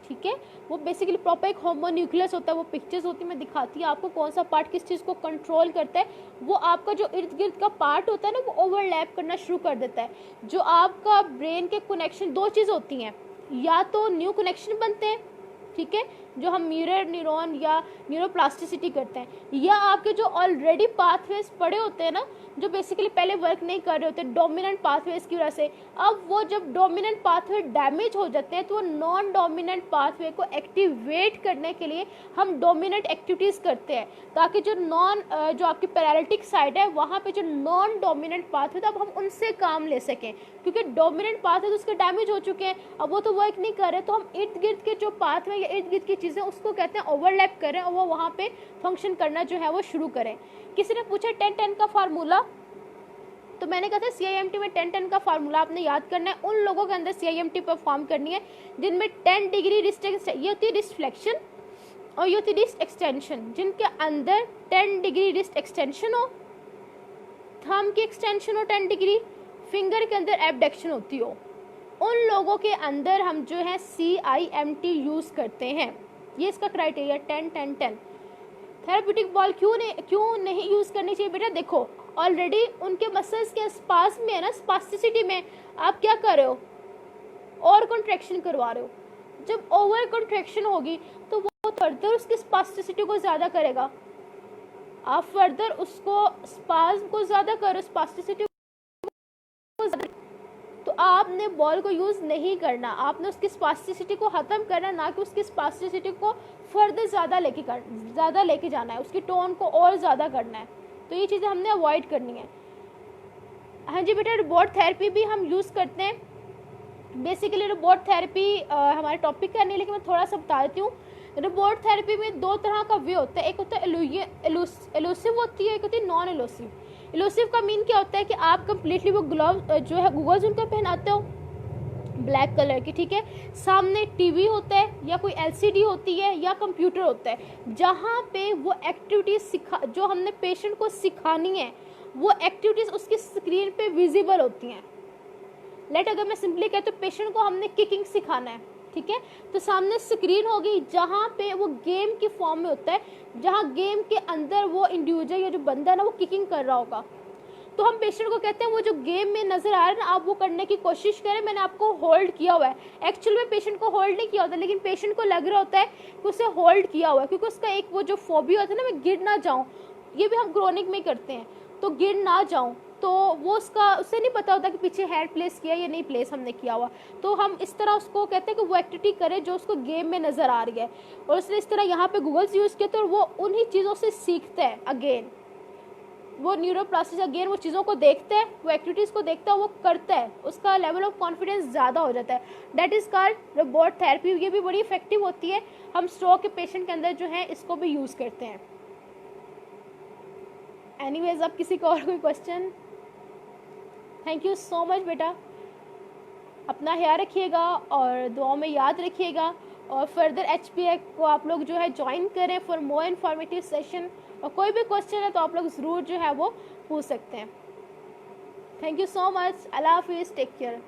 ठीक है, वो बेसिकली प्रॉपर एक होमोन्यूक्लियस होता है, वो पिक्चर्स होती है, मैं दिखाती हूँ आपको कौन सा पार्ट किस चीज़ को कंट्रोल करता है. वो आपका जो इर्द गिर्द का पार्ट होता है ना, वो ओवरलैप करना शुरू कर देता है. जो आपका ब्रेन के कनेक्शन, दो चीज़ होती हैं, या तो न्यू कनेक्शन बनते हैं, ठीक है, जो हम मिरर न्यूरॉन या न्यूरोप्लास्टिसिटी करते हैं, या आपके जो ऑलरेडी पाथवेज पड़े होते हैं ना, जो बेसिकली पहले वर्क नहीं कर रहे होते डोमिनेंट पाथवेज की वजह से, अब वो जब डोमिनेंट पाथवे डैमेज हो जाते हैं तो वो नॉन डोमिनेंट पाथवे को एक्टिवेट करने के लिए हम डोमिनेंट एक्टिविटीज़ करते हैं, ताकि जो जो आपकी पैरालिटिक साइड है वहाँ पे जो नॉन डोमिनेंट पाथवे तो अब हम उनसे काम ले सकें, क्योंकि डोमिनेंट पाथवे तो उसके डैमेज हो चुके हैं, अब वो तो वर्क नहीं कर रहे, तो हम इर्द गिर्द के जो पाथवे या इर्द गिर्द की चीज़ें उसको कहते हैं ओवरलैप करें और वो वहाँ पे फंक्शन करना जो है वो शुरू करें. किसी ने पूछा 10-10 का फार्मूला, तो मैंने कहा था CIMT में 10-10 का फार्मूला आपने याद करना है. उन लोगों के अंदर CIMT परफॉर्म करनी है जिनमें 10 डिग्री रिस्ट, ये होती है रिस्ट फ्लेक्शन और ये होती है रिस्ट एक्सटेंशन. जिनके अंदर 10 डिग्री रिस्ट एक्सटेंशन हो, थंब की एक्सटेंशन हो 10 डिग्री, फिंगर के अंदर एबडक्शन होती हो, उन लोगों के अंदर हम जो है CIMT यूज़ करते हैं. ये इसका क्राइटेरिया 10-10-10. थेरेप्यूटिक बॉल क्यों नहीं यूज़ करनी चाहिए बेटा? देखो ऑलरेडी उनके मसल्स के स्पास में है ना, स्पास्टिसिटी में आप क्या कर रहे हो, और कॉन्ट्रैक्शन करवा रहे हो. जब ओवर कॉन्ट्रैक्शन होगी तो वो फर्दर उसकी स्पास्टिसिटी को ज़्यादा करेगा. आप फर्दर उसको स्पाज्म को ज़्यादा करो, स्पास्टिसिटी को ज़्यादा, तो आपने बॉल को यूज़ नहीं करना, आपने उसकी स्पास्टिसिटी को ख़त्म करना, ना कि उसकी स्पास्टिसिटी को फर्दर ज़्यादा लेके जाना है, उसकी टोन को और ज़्यादा करना है. तो ये चीज़ें हमने अवॉइड करनी है. हाँ जी बेटा, रोबोट थेरेपी भी हम यूज़ करते हैं. बेसिकली रोबोट थेरेपी हमारे टॉपिक का नहीं, लेकिन मैं थोड़ा सा बता देती हूँ. रोबोट थेरेपी में दो तरह का वे होता है, एक होता है एलूसिव होती है, एक होती है नॉन एलूसिव। एलूसिव का मीन क्या होता है कि आप कंप्लीटली वो ग्लव जो है गूगल्स उनका पहनाते हो ब्लैक कलर की, ठीक है, सामने टीवी होता है या कोई एलसीडी होती है या कंप्यूटर होता है, जहाँ पे वो एक्टिविटीज जो हमने पेशेंट को सिखानी है वो एक्टिविटीज उसकी स्क्रीन पे विजिबल होती हैं। लेट अगर मैं सिंपली कहती हूँ पेशेंट को हमने किकिंग सिखाना है, ठीक है, तो सामने स्क्रीन होगी जहाँ पे वो गेम की फॉर्म में होता है, जहाँ गेम के अंदर वो इंडिविजुअल या जो बंदा है ना वो किकिंग कर रहा होगा। तो हम पेशेंट को कहते हैं वो जो गेम में नजर आ रहा है ना आप वो करने की कोशिश करें, मैंने आपको होल्ड किया हुआ है। एक्चुअल में पेशेंट को होल्ड नहीं किया होता, लेकिन पेशेंट को लग रहा होता है कि उसे होल्ड किया हुआ है, क्योंकि उसका एक वो जो फोबिया होता है ना, मैं गिर ना जाऊँ, ये भी हम क्रोनिक में करते हैं, तो गिर ना जाऊँ, तो वो उसे नहीं पता होता कि पीछे हेड प्लेस किया या नहीं प्लेस हमने किया हुआ। तो हम इस तरह उसको कहते हैं कि वो एक्टिविटी करे जो उसको गेम में नज़र आ रही है, और उसने इस तरह यहाँ पे गूगल्स यूज़ किया तो वो उन्हीं चीज़ों से सीखता है। अगेन वो न्यूरोप्लास्टिक अगेन वो चीज़ों को देखता है, वो एक्टिविटीज़ को देखता है, वो करता है, उसका लेवल ऑफ कॉन्फिडेंस ज़्यादा हो जाता है। That is called robot therapy. ये भी बड़ी इफेक्टिव होती है, हम स्ट्रोक के पेशेंट के अंदर जो है इसको भी यूज़ करते हैं। एनीवेज, अब किसी का और कोई question? Thank you so much बेटा, अपना ख्याल रखिएगा और दुआओं में याद रखिएगा, और फर्दर HPA को आप लोग जो है ज्वाइन करें फॉर मोर इन्फॉर्मेटिव सेशन, और कोई भी क्वेश्चन है तो आप लोग ज़रूर जो है वो पूछ सकते हैं। थैंक यू सो मच, अल्लाह हाफिज़, टेक केयर।